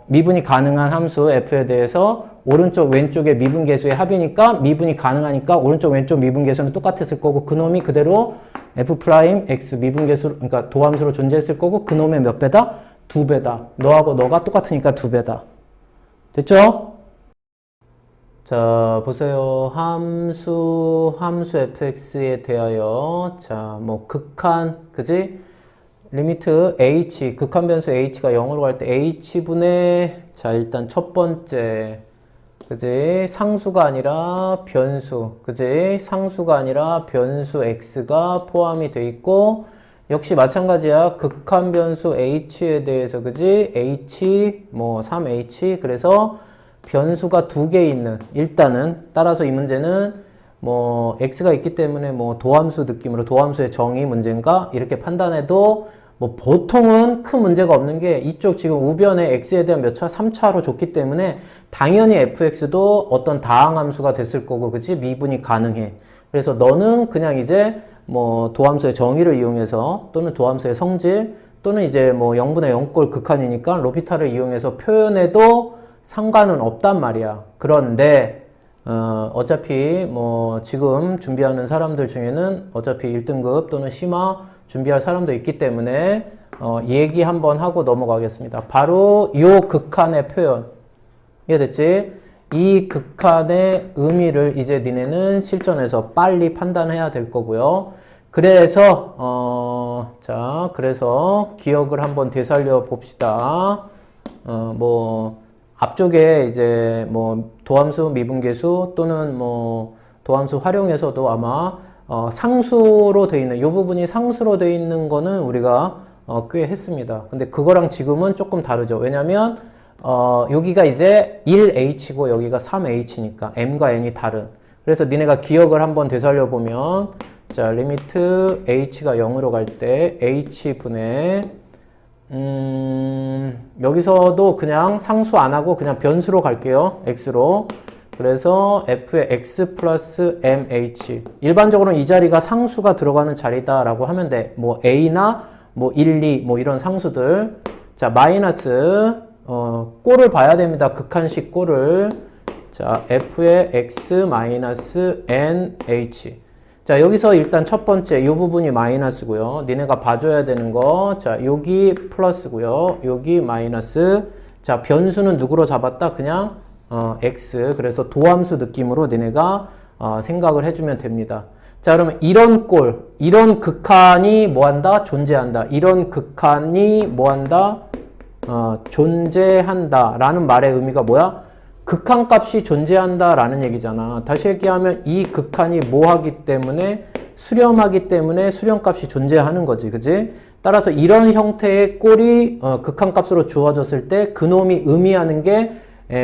미분이 가능한 함수 f에 대해서 오른쪽 왼쪽의 미분계수의 합이니까 미분이 가능하니까 오른쪽 왼쪽 미분계수는 똑같았을 거고 그놈이 그대로 f'(x) 미분계수, 그러니까 도함수로 존재했을 거고 그놈의 몇 배다? 2배다. 너하고 너가 똑같으니까 2배다. 됐죠? 자, 보세요. 함수 fx에 대하여, 자, 극한, 그지? 리미트 h, 극한 변수 h가 0으로 갈 때 h분의, 자, 일단 첫 번째, 그지? 상수가 아니라 변수, 그지? 상수가 아니라 변수 x가 포함이 돼 있고, 역시 마찬가지야. 극한 변수 h에 대해서, 그지? h, 3h, 그래서 변수가 2개 있는, 일단은, 따라서 이 문제는 x가 있기 때문에 도함수 느낌으로 도함수의 정의 문제인가? 이렇게 판단해도 보통은 큰 문제가 없는 게 이쪽 지금 우변에 x에 대한 몇 차? 3차로 줬기 때문에 당연히 fx도 어떤 다항함수가 됐을 거고, 그치? 미분이 가능해. 그래서 너는 그냥 이제 도함수의 정의를 이용해서 또는 도함수의 성질 또는 이제 0분의 0꼴 극한이니까 로피탈을 이용해서 표현해도 상관은 없단 말이야. 그런데 어차피 지금 준비하는 사람들 중에는 어차피 1등급 또는 심화 준비할 사람도 있기 때문에 얘기 한번 하고 넘어가겠습니다. 바로 요 극한의 표현. 이해됐지? 이 극한의 의미를 이제 니네는 실전에서 빨리 판단해야 될 거고요. 그래서 그래서 기억을 한번 되살려 봅시다. 앞쪽에 이제 도함수 미분계수 또는 도함수 활용해서도 아마 상수로 돼 있는, 이 부분이 상수로 돼 있는 거는 우리가 꽤 했습니다. 근데 그거랑 지금은 조금 다르죠. 왜냐면 여기가 이제 1h고 여기가 3h니까 m과 n이 다른. 그래서 니네가 기억을 한번 되살려 보면, 자, 리미트 h가 0으로 갈 때 h분의 여기서도 그냥 상수 안 하고 그냥 변수로 갈게요. x로. 그래서 f의 x 플러스 mh. 일반적으로는 이 자리가 상수가 들어가는 자리다라고 하면 돼. a나 1, 2 이런 상수들. 자, 마이너스 꼴을 봐야 됩니다. 극한식 꼴을. 자, f의 x 마이너스 nh. 자, 여기서 일단 첫 번째 이 부분이 마이너스고요. 니네가 봐줘야 되는 거, 자, 여기 플러스고요. 여기 마이너스. 자, 변수는 누구로 잡았다? 그냥 x. 그래서 도함수 느낌으로 니네가 생각을 해주면 됩니다. 자, 그러면 이런 꼴, 이런 극한이 뭐한다? 존재한다. 이런 극한이 뭐한다? 존재한다 라는 말의 의미가 뭐야? 극한값이 존재한다 라는 얘기잖아. 다시 얘기하면 이 극한이 뭐하기 때문에, 수렴하기 때문에 수렴값이 존재하는 거지. 그지? 따라서 이런 형태의 꼴이 극한값으로 주어졌을 때 그놈이 의미하는 게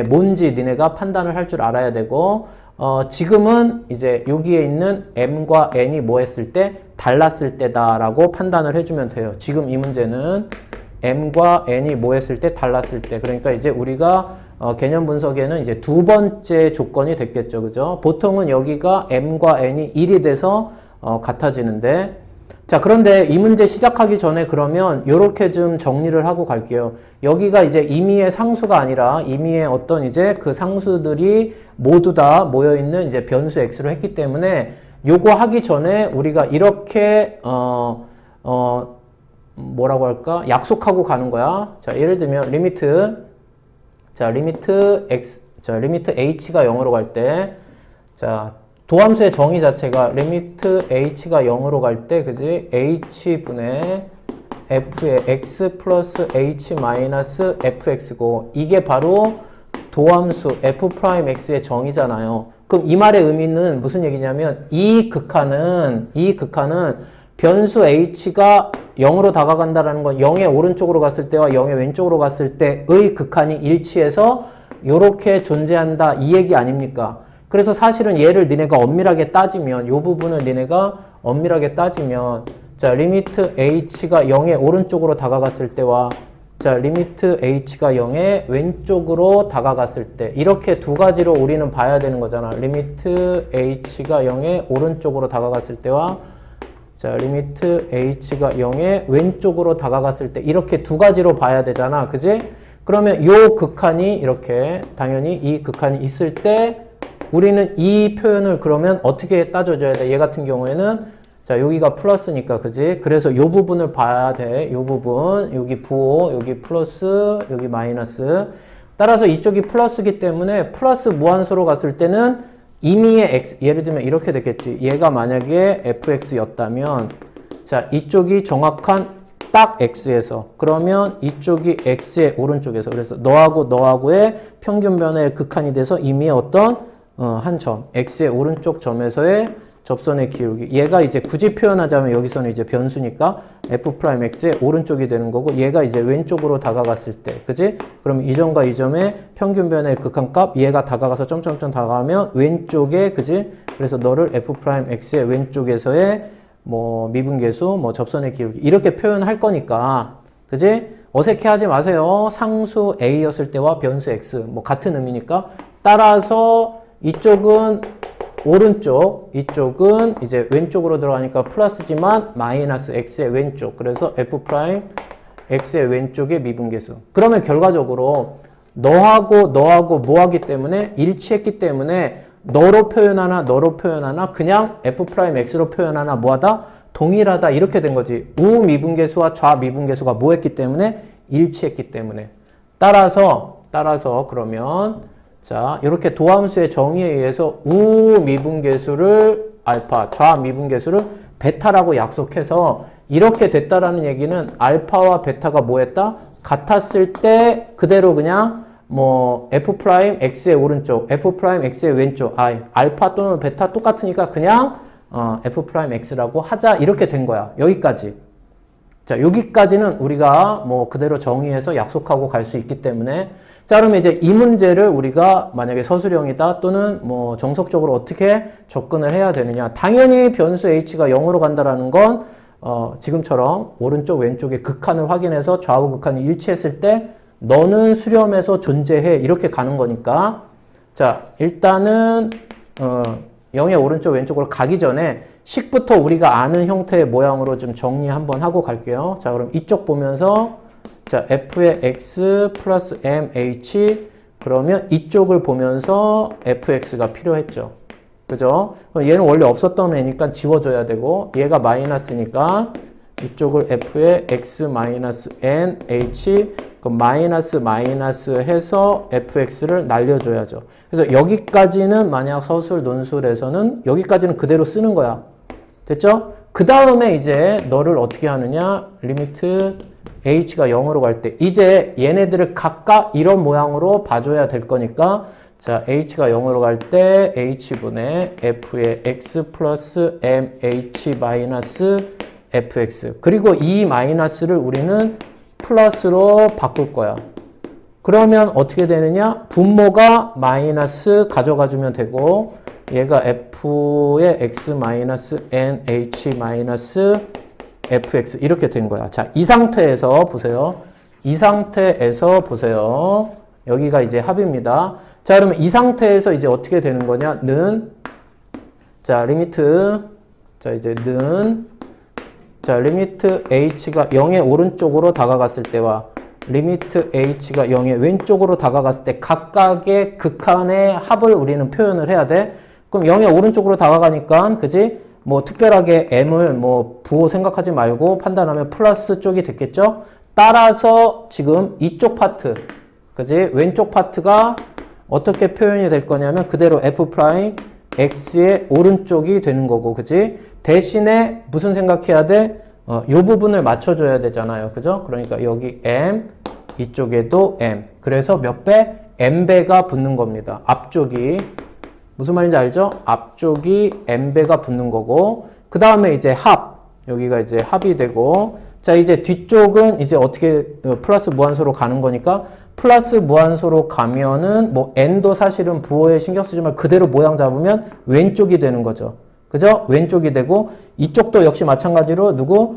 뭔지 니네가 판단을 할 줄 알아야 되고, 지금은 이제 여기에 있는 m과 n이 뭐 했을 때? 달랐을 때다 라고 판단을 해주면 돼요. 지금 이 문제는 m과 n이 뭐 했을 때? 달랐을 때. 그러니까 이제 우리가 개념 분석에는 이제 두 번째 조건이 됐겠죠. 그죠? 보통은 여기가 m과 n이 1이 돼서 같아지는데, 자, 그런데 이 문제 시작하기 전에 그러면 요렇게 좀 정리를 하고 갈게요. 여기가 이제 임의의 상수가 아니라 임의의 어떤 이제 그 상수들이 모두 다 모여있는 이제 변수 x로 했기 때문에 요거 하기 전에 우리가 이렇게 뭐라고 할까? 약속하고 가는 거야. 자, 예를 들면 리미트 x, 자, 리미트 h가 0으로 갈 때, 자, 도함수의 정의 자체가 리미트 h가 0으로 갈 때, 그지? h분의 f의 x 플러스 h 마이너스 fx고, 이게 바로 도함수 f'x의 정의잖아요. 그럼 이 말의 의미는 무슨 얘기냐면, 이 극한은 변수 h가 0으로 다가간다라는 건 0의 오른쪽으로 갔을 때와 0의 왼쪽으로 갔을 때의 극한이 일치해서 요렇게 존재한다 이 얘기 아닙니까? 그래서 사실은 얘를 니네가 엄밀하게 따지면 요 부분을 니네가 엄밀하게 따지면 자 리미트 h가 0의 오른쪽으로 다가갔을 때와 자 리미트 h가 0의 왼쪽으로 다가갔을 때 이렇게 두 가지로 우리는 봐야 되는 거잖아. 리미트 h가 0의 오른쪽으로 다가갔을 때와 자 리미트 h가 0의 왼쪽으로 다가갔을 때 이렇게 두 가지로 봐야 되잖아. 그지? 그러면 요 극한이 이렇게 당연히 이 극한이 있을 때 우리는 이 표현을 그러면 어떻게 따져줘야 돼? 얘 같은 경우에는 자 여기가 플러스니까 그지? 그래서 요 부분을 봐야 돼. 요 부분 여기 부호 여기 플러스 여기 마이너스 따라서 이쪽이 플러스기 때문에 플러스 무한소로 갔을 때는 임의의 x 예를 들면 이렇게 됐겠지. 얘가 만약에 fx였다면 자 이쪽이 정확한 딱 x에서 그러면 이쪽이 x의 오른쪽에서 그래서 너하고의 평균 변화의 극한이 돼서 임의의 어떤 한 점 x의 오른쪽 점에서의 접선의 기울기 얘가 이제 굳이 표현하자면 여기서는 이제 변수니까 f'x의 오른쪽이 되는 거고 얘가 이제 왼쪽으로 다가갔을 때 그지? 그럼 이 점과 이 점의 평균 변화의 극한값 얘가 다가가서 점점점 다가가면 왼쪽에 그지? 그래서 너를 f'x의 왼쪽에서의 뭐 미분계수 뭐 접선의 기울기 이렇게 표현할 거니까 그지? 어색해하지 마세요. 상수 a였을 때와 변수 x 뭐 같은 의미니까 따라서 이쪽은 오른쪽, 이쪽은 이제 왼쪽으로 들어가니까 플러스지만 마이너스 x의 왼쪽. 그래서 f'x의 왼쪽의 미분계수. 그러면 결과적으로 너하고 뭐하기 때문에 일치했기 때문에 너로 표현하나 그냥 f'x로 표현하나 뭐하다? 동일하다 이렇게 된 거지. 우미분계수와 좌미분계수가 뭐했기 때문에? 일치했기 때문에. 따라서 그러면 자, 이렇게 도함수의 정의에 의해서 우미분계수를 알파, 좌미분계수를 베타라고 약속해서 이렇게 됐다라는 얘기는 알파와 베타가 뭐했다? 같았을 때 그대로 그냥 뭐 f'x의 오른쪽, f'x의 왼쪽, 알파 또는 베타 똑같으니까 그냥 f'x라고 하자 이렇게 된 거야. 여기까지. 자, 여기까지는 우리가 뭐 그대로 정의해서 약속하고 갈 수 있기 때문에 자, 그러면 이제 이 문제를 우리가 만약에 서술형이다 또는 뭐 정석적으로 어떻게 접근을 해야 되느냐. 당연히 변수 h가 0으로 간다라는 건 지금처럼 오른쪽 왼쪽의 극한을 확인해서 좌우 극한이 일치했을 때 너는 수렴에서 존재해 이렇게 가는 거니까 자, 일단은 0의 오른쪽 왼쪽으로 가기 전에 식부터 우리가 아는 형태의 모양으로 좀 정리 한번 하고 갈게요. 자, 그럼 이쪽 보면서 자, f의 x 플러스 mh 그러면 이쪽을 보면서 fx가 필요했죠. 그죠? 얘는 원래 없었던 애니까 지워줘야 되고 얘가 마이너스니까 이쪽을 f의 x 마이너스 nh 그럼 마이너스 해서 fx를 날려줘야죠. 그래서 여기까지는 만약 서술 논술에서는 여기까지는 그대로 쓰는 거야. 됐죠? 그 다음에 이제 너를 어떻게 하느냐 리미트 h가 0으로 갈 때 이제 얘네들을 각각 이런 모양으로 봐줘야 될 거니까 자 h가 0으로 갈 때 h분의 f의 x 플러스 mh 마이너스 fx 그리고 이 마이너스를 우리는 플러스로 바꿀 거야. 그러면 어떻게 되느냐 분모가 마이너스 가져가주면 되고 얘가 f의 x 마이너스 nh 마이너스 fx 이렇게 된 거야. 자, 이 상태에서 보세요. 여기가 이제 합입니다. 자, 그러면 이 상태에서 이제 어떻게 되는 거냐는 자, 리미트 h가 0의 오른쪽으로 다가갔을 때와 리미트 h가 0의 왼쪽으로 다가갔을 때 각각의 극한의 합을 우리는 표현을 해야 돼. 그럼 0의 오른쪽으로 다가가니까 그지? 뭐 특별하게 m을 뭐 부호 생각하지 말고 판단하면 플러스 쪽이 됐겠죠? 따라서 지금 이쪽 파트, 그지? 왼쪽 파트가 어떻게 표현이 될 거냐면 그대로 f'x의 오른쪽이 되는 거고, 그지? 대신에 무슨 생각해야 돼? 요 부분을 맞춰줘야 되잖아요. 그죠? 그러니까 여기 m, 이쪽에도 m. 그래서 몇 배? m배가 붙는 겁니다. 앞쪽이. 무슨 말인지 알죠? 앞쪽이 m배가 붙는 거고 그 다음에 이제 합 여기가 이제 합이 되고 자, 이제 뒤쪽은 이제 어떻게 플러스 무한소로 가는 거니까 플러스 무한소로 가면은 뭐 n도 사실은 부호에 신경 쓰지 말고 그대로 모양 잡으면 왼쪽이 되는 거죠. 그죠? 왼쪽이 되고 이쪽도 역시 마찬가지로 누구?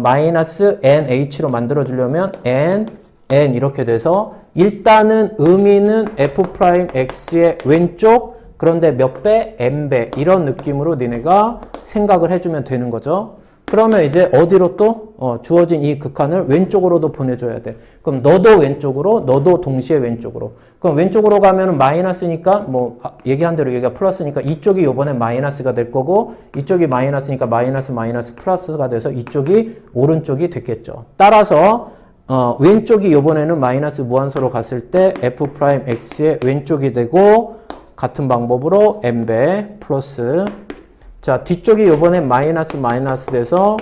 마이너스 nh로 만들어 주려면 n 이렇게 돼서 일단은 의미는 f'x의 왼쪽 그런데 몇 배? n배 이런 느낌으로 니네가 생각을 해주면 되는 거죠. 그러면 이제 어디로 또 주어진 이 극한을 왼쪽으로도 보내줘야 돼. 그럼 너도 왼쪽으로, 너도 동시에 왼쪽으로. 그럼 왼쪽으로 가면은 마이너스니까 뭐 얘기한 대로 여기가 플러스니까 이쪽이 요번에 마이너스가 될 거고 이쪽이 마이너스니까 마이너스 플러스가 돼서 이쪽이 오른쪽이 됐겠죠. 따라서 왼쪽이 요번에는 마이너스 무한소로 갔을 때 f'x의 왼쪽이 되고 같은 방법으로 n배 플러스 자, 뒤쪽이 요번에 마이너스 돼서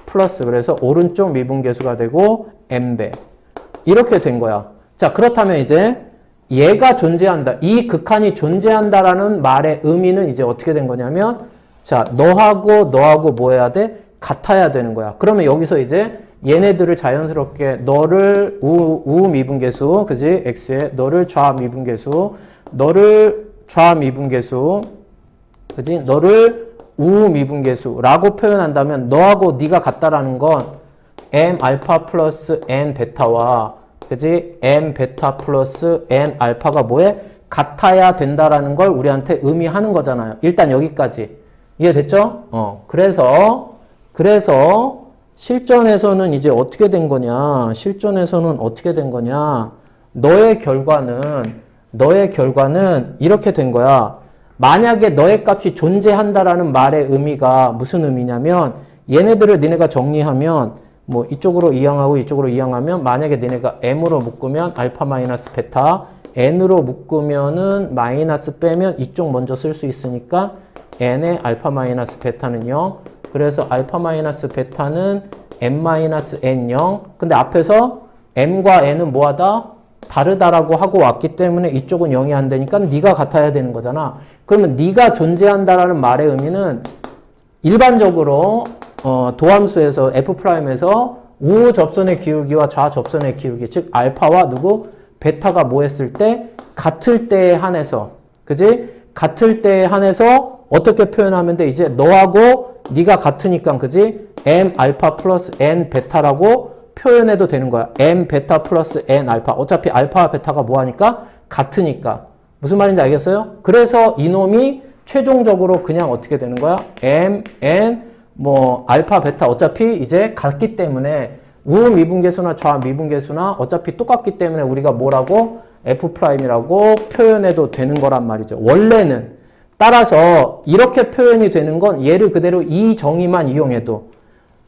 플러스 그래서 오른쪽 미분계수가 되고 n배 이렇게 된 거야. 자, 그렇다면 이제 얘가 존재한다. 이 극한이 존재한다라는 말의 의미는 이제 어떻게 된 거냐면 자, 너하고 뭐 해야 돼? 같아야 되는 거야. 그러면 여기서 이제 얘네들을 자연스럽게 너를 우미분계수 그지? x에 너를 좌미분계수 그지? 너를 우미분계수라고 표현한다면 너하고 네가 같다라는 건 m 알파 플러스 n 베타와 그지? m 베타 플러스 n 알파가 뭐에? 같아야 된다라는 걸 우리한테 의미하는 거잖아요. 일단 여기까지. 이해됐죠? 그래서 실전에서는 이제 어떻게 된 거냐? 너의 결과는 이렇게 된 거야. 만약에 너의 값이 존재한다라는 말의 의미가 무슨 의미냐면 얘네들을 니네가 정리하면 뭐 이쪽으로 이항하고 이쪽으로 이항하면 만약에 니네가 m으로 묶으면 알파 마이너스 베타 n으로 묶으면은 마이너스 빼면 이쪽 먼저 쓸 수 있으니까 n의 알파 마이너스 베타는 0 그래서 알파 마이너스 베타는 m 마이너스 n 0 근데 앞에서 m과 n은 뭐하다? 다르다라고 하고 왔기 때문에 이쪽은 0이 안 되니까 네가 같아야 되는 거잖아. 그러면 네가 존재한다라는 말의 의미는 일반적으로 도함수에서 F'에서 우 접선의 기울기와 좌 접선의 기울기 즉 알파와 누구? 베타가 뭐 했을 때? 같을 때에 한해서 그지? 같을 때에 한해서 어떻게 표현하면 돼? 이제 너하고 네가 같으니까 그지? m 알파 플러스 n 베타라고 표현해도 되는 거야. m 베타 플러스 n 알파. 어차피 알파와 베타가 뭐하니까? 같으니까. 무슨 말인지 알겠어요? 그래서 이놈이 최종적으로 그냥 어떻게 되는 거야? m, n, 뭐 알파, 베타 어차피 이제 같기 때문에 우미분계수나 좌미분계수나 어차피 똑같기 때문에 우리가 뭐라고? F'이라고 표현해도 되는 거란 말이죠. 원래는. 따라서 이렇게 표현이 되는 건 얘를 그대로 이 정의만 이용해도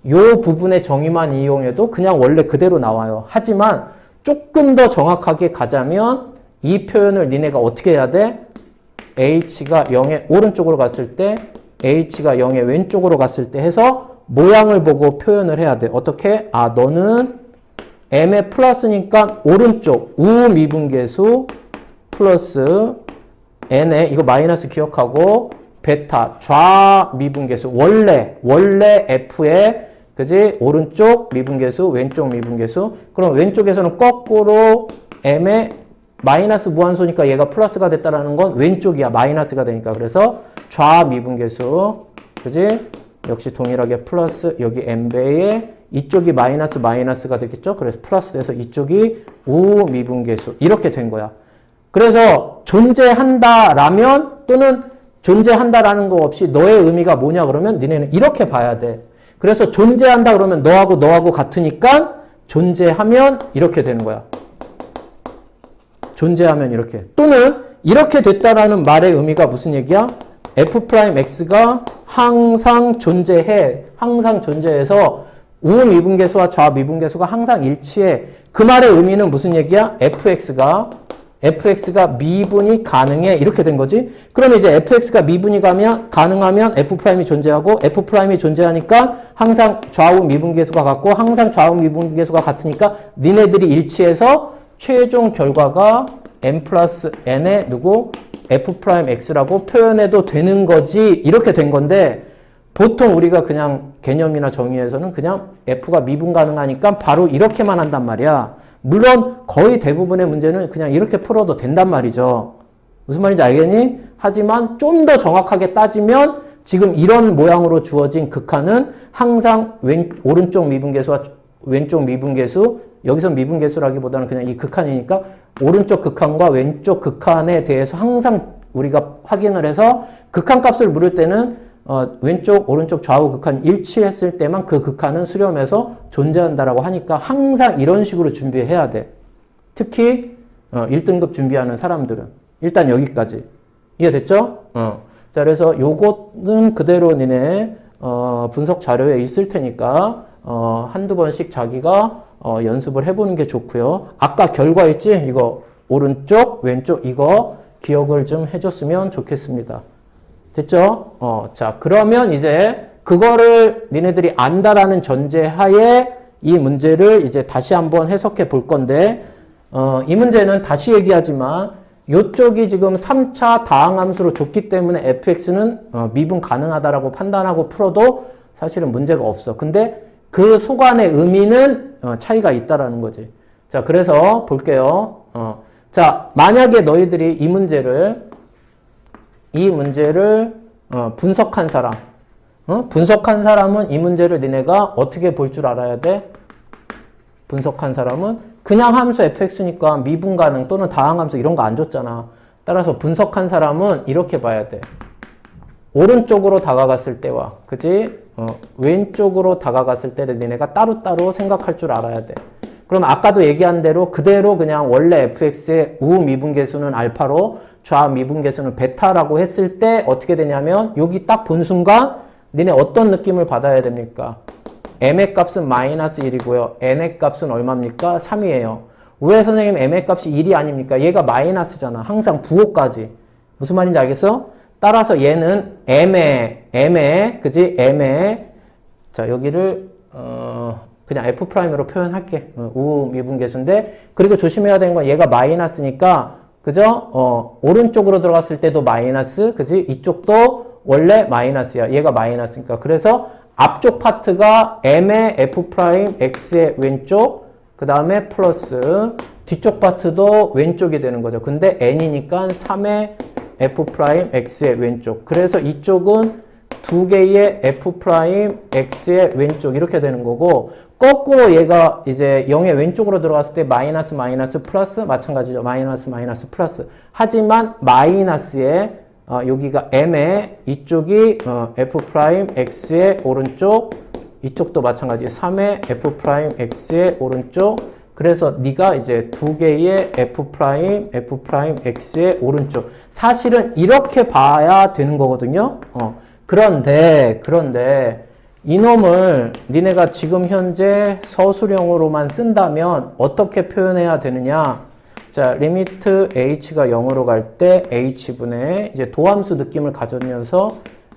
요 부분의 정의만 이용해도 그냥 원래 그대로 나와요. 하지만 조금 더 정확하게 가자면 이 표현을 니네가 어떻게 해야 돼? h가 0의 오른쪽으로 갔을 때 h가 0의 왼쪽으로 갔을 때 해서 모양을 보고 표현을 해야 돼. 어떻게? 아, 너는 m의 플러스니까 오른쪽 우미분계수 플러스 n의 이거 마이너스 기억하고 베타 좌미분계수 원래 f의 그지? 오른쪽 미분계수 왼쪽 미분계수 그럼 왼쪽에서는 거꾸로 m의 마이너스 무한소니까 얘가 플러스가 됐다라는 건 왼쪽이야. 마이너스가 되니까. 그래서 좌미분계수 그지? 역시 동일하게 플러스 여기 n배에 이쪽이 마이너스가 되겠죠? 그래서 플러스 돼서 이쪽이 우미분계수 이렇게 된 거야. 그래서 존재한다라면 또는 존재한다라는 거 없이 너의 의미가 뭐냐 그러면 니네는 이렇게 봐야 돼. 그래서 존재한다 그러면 너하고 같으니까 존재하면 이렇게 되는 거야. 존재하면 이렇게. 또는 이렇게 됐다라는 말의 의미가 무슨 얘기야? f'x가 항상 존재해. 항상 존재해서 우미분계수와 좌미분계수가 항상 일치해. 그 말의 의미는 무슨 얘기야? fx가 미분이 가능해. 이렇게 된 거지. 그러면 이제 fx가 미분이 가능하면 f'이 존재하고 f'이 존재하니까 항상 좌우 미분계수가 같고 항상 좌우 미분계수가 같으니까 니네들이 일치해서 최종 결과가 m 플러스 n의 누구? f'x라고 표현해도 되는 거지. 이렇게 된 건데 보통 우리가 그냥 개념이나 정의에서는 그냥 F가 미분 가능하니까 바로 이렇게만 한단 말이야. 물론 거의 대부분의 문제는 그냥 이렇게 풀어도 된단 말이죠. 무슨 말인지 알겠니? 하지만 좀 더 정확하게 따지면 지금 이런 모양으로 주어진 극한은 항상 오른쪽 미분계수와 왼쪽 미분계수, 여기서 미분계수라기보다는 그냥 이 극한이니까 오른쪽 극한과 왼쪽 극한에 대해서 항상 우리가 확인을 해서 극한값을 물을 때는 왼쪽, 오른쪽, 좌우 극한 일치했을 때만 그 극한은 수렴해서 존재한다라고 하니까 항상 이런 식으로 준비해야 돼. 특히 1등급 준비하는 사람들은. 일단 여기까지. 이해됐죠? 자, 그래서 요거는 그대로 니네 분석 자료에 있을 테니까 한두 번씩 자기가 연습을 해보는 게 좋고요. 아까 결과 있지? 이거 오른쪽, 왼쪽 이거 기억을 좀 해줬으면 좋겠습니다. 됐죠? 자, 그러면 이제 그거를 니네들이 안다라는 전제하에 이 문제를 이제 다시 한번 해석해 볼 건데, 이 문제는 다시 얘기하지만, 요쪽이 지금 3차 다항함수로 줬기 때문에 fx는 미분 가능하다라고 판단하고 풀어도 사실은 문제가 없어. 근데 그 속안의 의미는 차이가 있다라는 거지. 자, 그래서 볼게요. 자, 만약에 너희들이 이 문제를 분석한 사람, 분석한 사람은 이 문제를 니네가 어떻게 볼 줄 알아야 돼? 분석한 사람은 그냥 함수 fx니까 미분 가능 또는 다항함수 이런 거 안 줬잖아. 따라서 분석한 사람은 이렇게 봐야 돼. 오른쪽으로 다가갔을 때와, 그지? 왼쪽으로 다가갔을 때를 니네가 따로따로 생각할 줄 알아야 돼. 그럼 아까도 얘기한 대로 그대로 그냥 원래 fx의 우 미분계수는 알파로 좌 미분계수는 베타라고 했을 때 어떻게 되냐면 여기 딱 본 순간 니네 어떤 느낌을 받아야 됩니까? m의 값은 마이너스 1이고요. n의 값은 얼마입니까? 3이에요. 왜 선생님 m의 값이 1이 아닙니까? 얘가 마이너스잖아. 항상 부호까지. 무슨 말인지 알겠어? 따라서 얘는 m의 그지? m의 자 여기를 그냥 f'으로 표현할게. 우 미분계수인데 그리고 조심해야 되는 건 얘가 마이너스니까 그죠? 오른쪽으로 들어갔을 때도 마이너스 그지? 이쪽도 원래 마이너스야. 얘가 마이너스니까. 그래서 앞쪽 파트가 m의 f'x의 왼쪽 그 다음에 플러스 뒤쪽 파트도 왼쪽이 되는 거죠. 근데 n이니까 3의 f'x의 왼쪽. 그래서 이쪽은 두 개의 f'x의 왼쪽 이렇게 되는 거고 거꾸로 얘가 이제 0의 왼쪽으로 들어갔을 때 마이너스 마이너스 플러스 마찬가지죠. 마이너스 마이너스 플러스. 하지만 마이너스의 여기가 m의 이쪽이 f'x의 오른쪽 이쪽도 마찬가지 3의 f'x의 오른쪽 그래서 네가 이제 두 개의 f'x의 오른쪽 사실은 이렇게 봐야 되는 거거든요. 그런데 이놈을 니네가 지금 현재 서술형으로만 쓴다면 어떻게 표현해야 되느냐? 자, 리미트 h가 0으로 갈 때 h분의 이제 도함수 느낌을 가져면서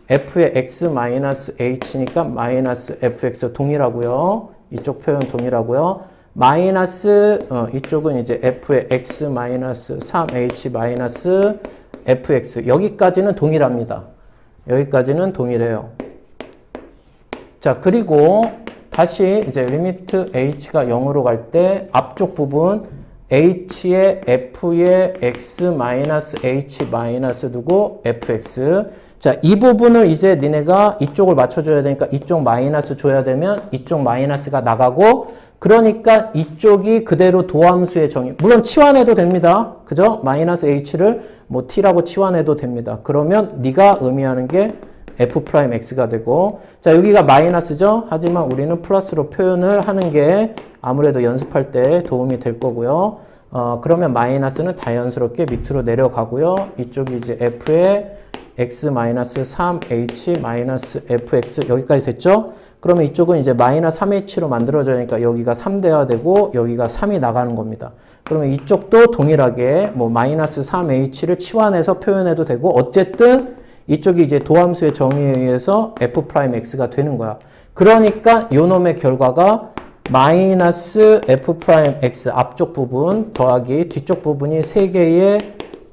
f의 x-h니까 마이너스 fx 동일하고요. 이쪽 표현 동일하고요. 마이너스 이쪽은 이제 f의 x-3h fx 여기까지는 동일합니다. 여기까지는 동일해요. 자, 그리고 다시 이제 리미트 h가 0으로 갈 때 앞쪽 부분 h의 f의 x-h 두고 fx 자, 이 부분을 이제 니네가 이쪽을 맞춰줘야 되니까 이쪽 마이너스 줘야 되면 이쪽 마이너스가 나가고 그러니까 이쪽이 그대로 도함수의 정의 물론 치환해도 됩니다. 그죠? 마이너스 h를 뭐 t라고 치환해도 됩니다. 그러면 네가 의미하는 게 f'x가 되고 자 여기가 마이너스죠. 하지만 우리는 플러스로 표현을 하는 게 아무래도 연습할 때 도움이 될 거고요. 그러면 마이너스는 자연스럽게 밑으로 내려가고요. 이쪽이 이제 f의 x-3h-fx 여기까지 됐죠? 그러면 이쪽은 이제 마이너스 3h로 만들어져니까 여기가 3 돼야 되고 여기가 3이 나가는 겁니다. 그러면 이쪽도 동일하게 뭐 마이너스 3h를 치환해서 표현해도 되고 어쨌든 이쪽이 이제 도함수의 정의에 의해서 f'x가 되는 거야. 그러니까 요놈의 결과가 마이너스 f'x 앞쪽 부분 더하기 뒤쪽 부분이 3개의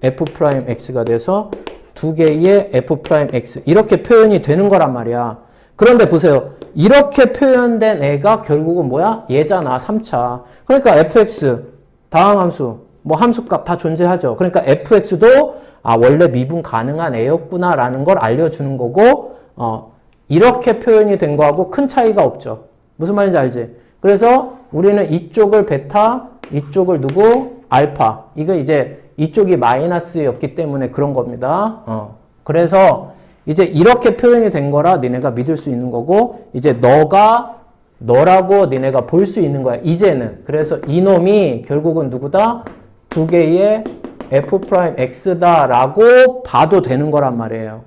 f'x가 돼서 2개의 f'x 이렇게 표현이 되는 거란 말이야. 그런데 보세요. 이렇게 표현된 애가 결국은 뭐야? 얘잖아. 3차. 그러니까 fx, 다항함수, 뭐 함수값 다 존재하죠. 그러니까 fx도 원래 미분 가능한 애였구나 라는 걸 알려주는 거고 이렇게 표현이 된 거하고 큰 차이가 없죠. 무슨 말인지 알지? 그래서 우리는 이쪽을 베타, 이쪽을 누구? 알파. 이거 이제 이쪽이 마이너스였기 때문에 그런 겁니다. 그래서 이제 이렇게 표현이 된 거라 니네가 믿을 수 있는 거고 이제 너라고 니네가 볼 수 있는 거야. 이제는. 그래서 이놈이 결국은 누구다? 두 개의 f'x다 라고 봐도 되는 거란 말이에요.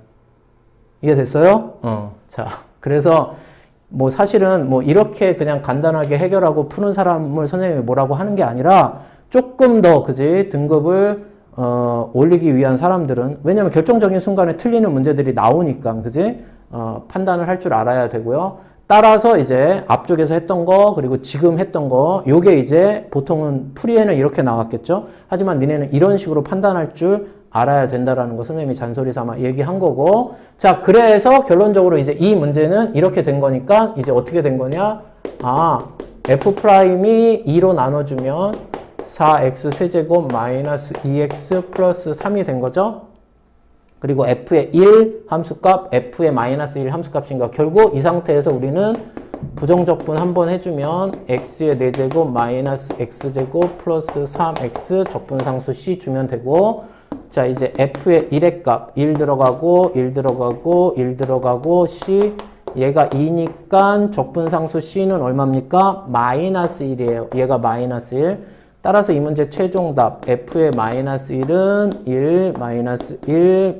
이해됐어요? 자, 그래서 뭐 사실은 뭐 이렇게 그냥 간단하게 해결하고 푸는 사람을 선생님이 뭐라고 하는 게 아니라 조금 더 그지 등급을 올리기 위한 사람들은 왜냐면 결정적인 순간에 틀리는 문제들이 나오니까 그지 판단을 할 줄 알아야 되고요. 따라서 이제 앞쪽에서 했던 거 그리고 지금 했던 거 요게 이제 보통은 풀이에는 이렇게 나왔겠죠. 하지만 니네는 이런 식으로 판단할 줄 알아야 된다라는 거 선생님이 잔소리 삼아 얘기한 거고 자 그래서 결론적으로 이제 이 문제는 이렇게 된 거니까 이제 어떻게 된 거냐 f'이 2로 나눠주면 4x 세제곱 마이너스 2x 플러스 3이 된 거죠. 그리고 f의 1 함수값, f의 마이너스 1 함수값인가. 결국 이 상태에서 우리는 부정적분 한번 해주면 x의 4제곱 마이너스 x제곱 플러스 3x 적분상수 c 주면 되고 자 이제 f의 1의 값 1 들어가고 1 들어가고 1 들어가고 c 얘가 2니까 적분상수 c는 얼마입니까? 마이너스 1이에요. 얘가 마이너스 1. 따라서 이 문제 최종답 f의 마이너스 1은 1, 마이너스 1,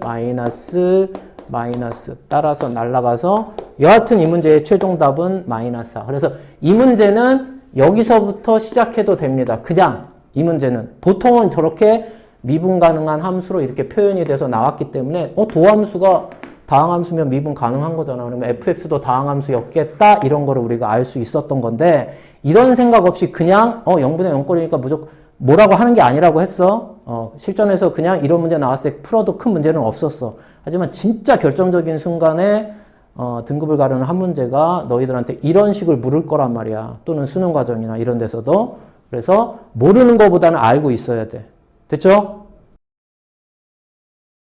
마이너스 따라서 날아가서 여하튼 이 문제의 최종답은 마이너스 4. 그래서 이 문제는 여기서부터 시작해도 됩니다. 그냥 이 문제는 보통은 저렇게 미분 가능한 함수로 이렇게 표현이 돼서 나왔기 때문에 도함수가 다항함수면 미분 가능한 거잖아. 그러면 fx도 다항함수였겠다 이런 거를 우리가 알 수 있었던 건데 이런 생각 없이 그냥 0분의 0꼴이니까 무조건 뭐라고 하는 게 아니라고 했어. 실전에서 그냥 이런 문제 나왔을 때 풀어도 큰 문제는 없었어. 하지만 진짜 결정적인 순간에 등급을 가르는 한 문제가 너희들한테 이런 식을 물을 거란 말이야. 또는 수능 과정이나 이런 데서도. 그래서 모르는 것보다는 알고 있어야 돼. 됐죠?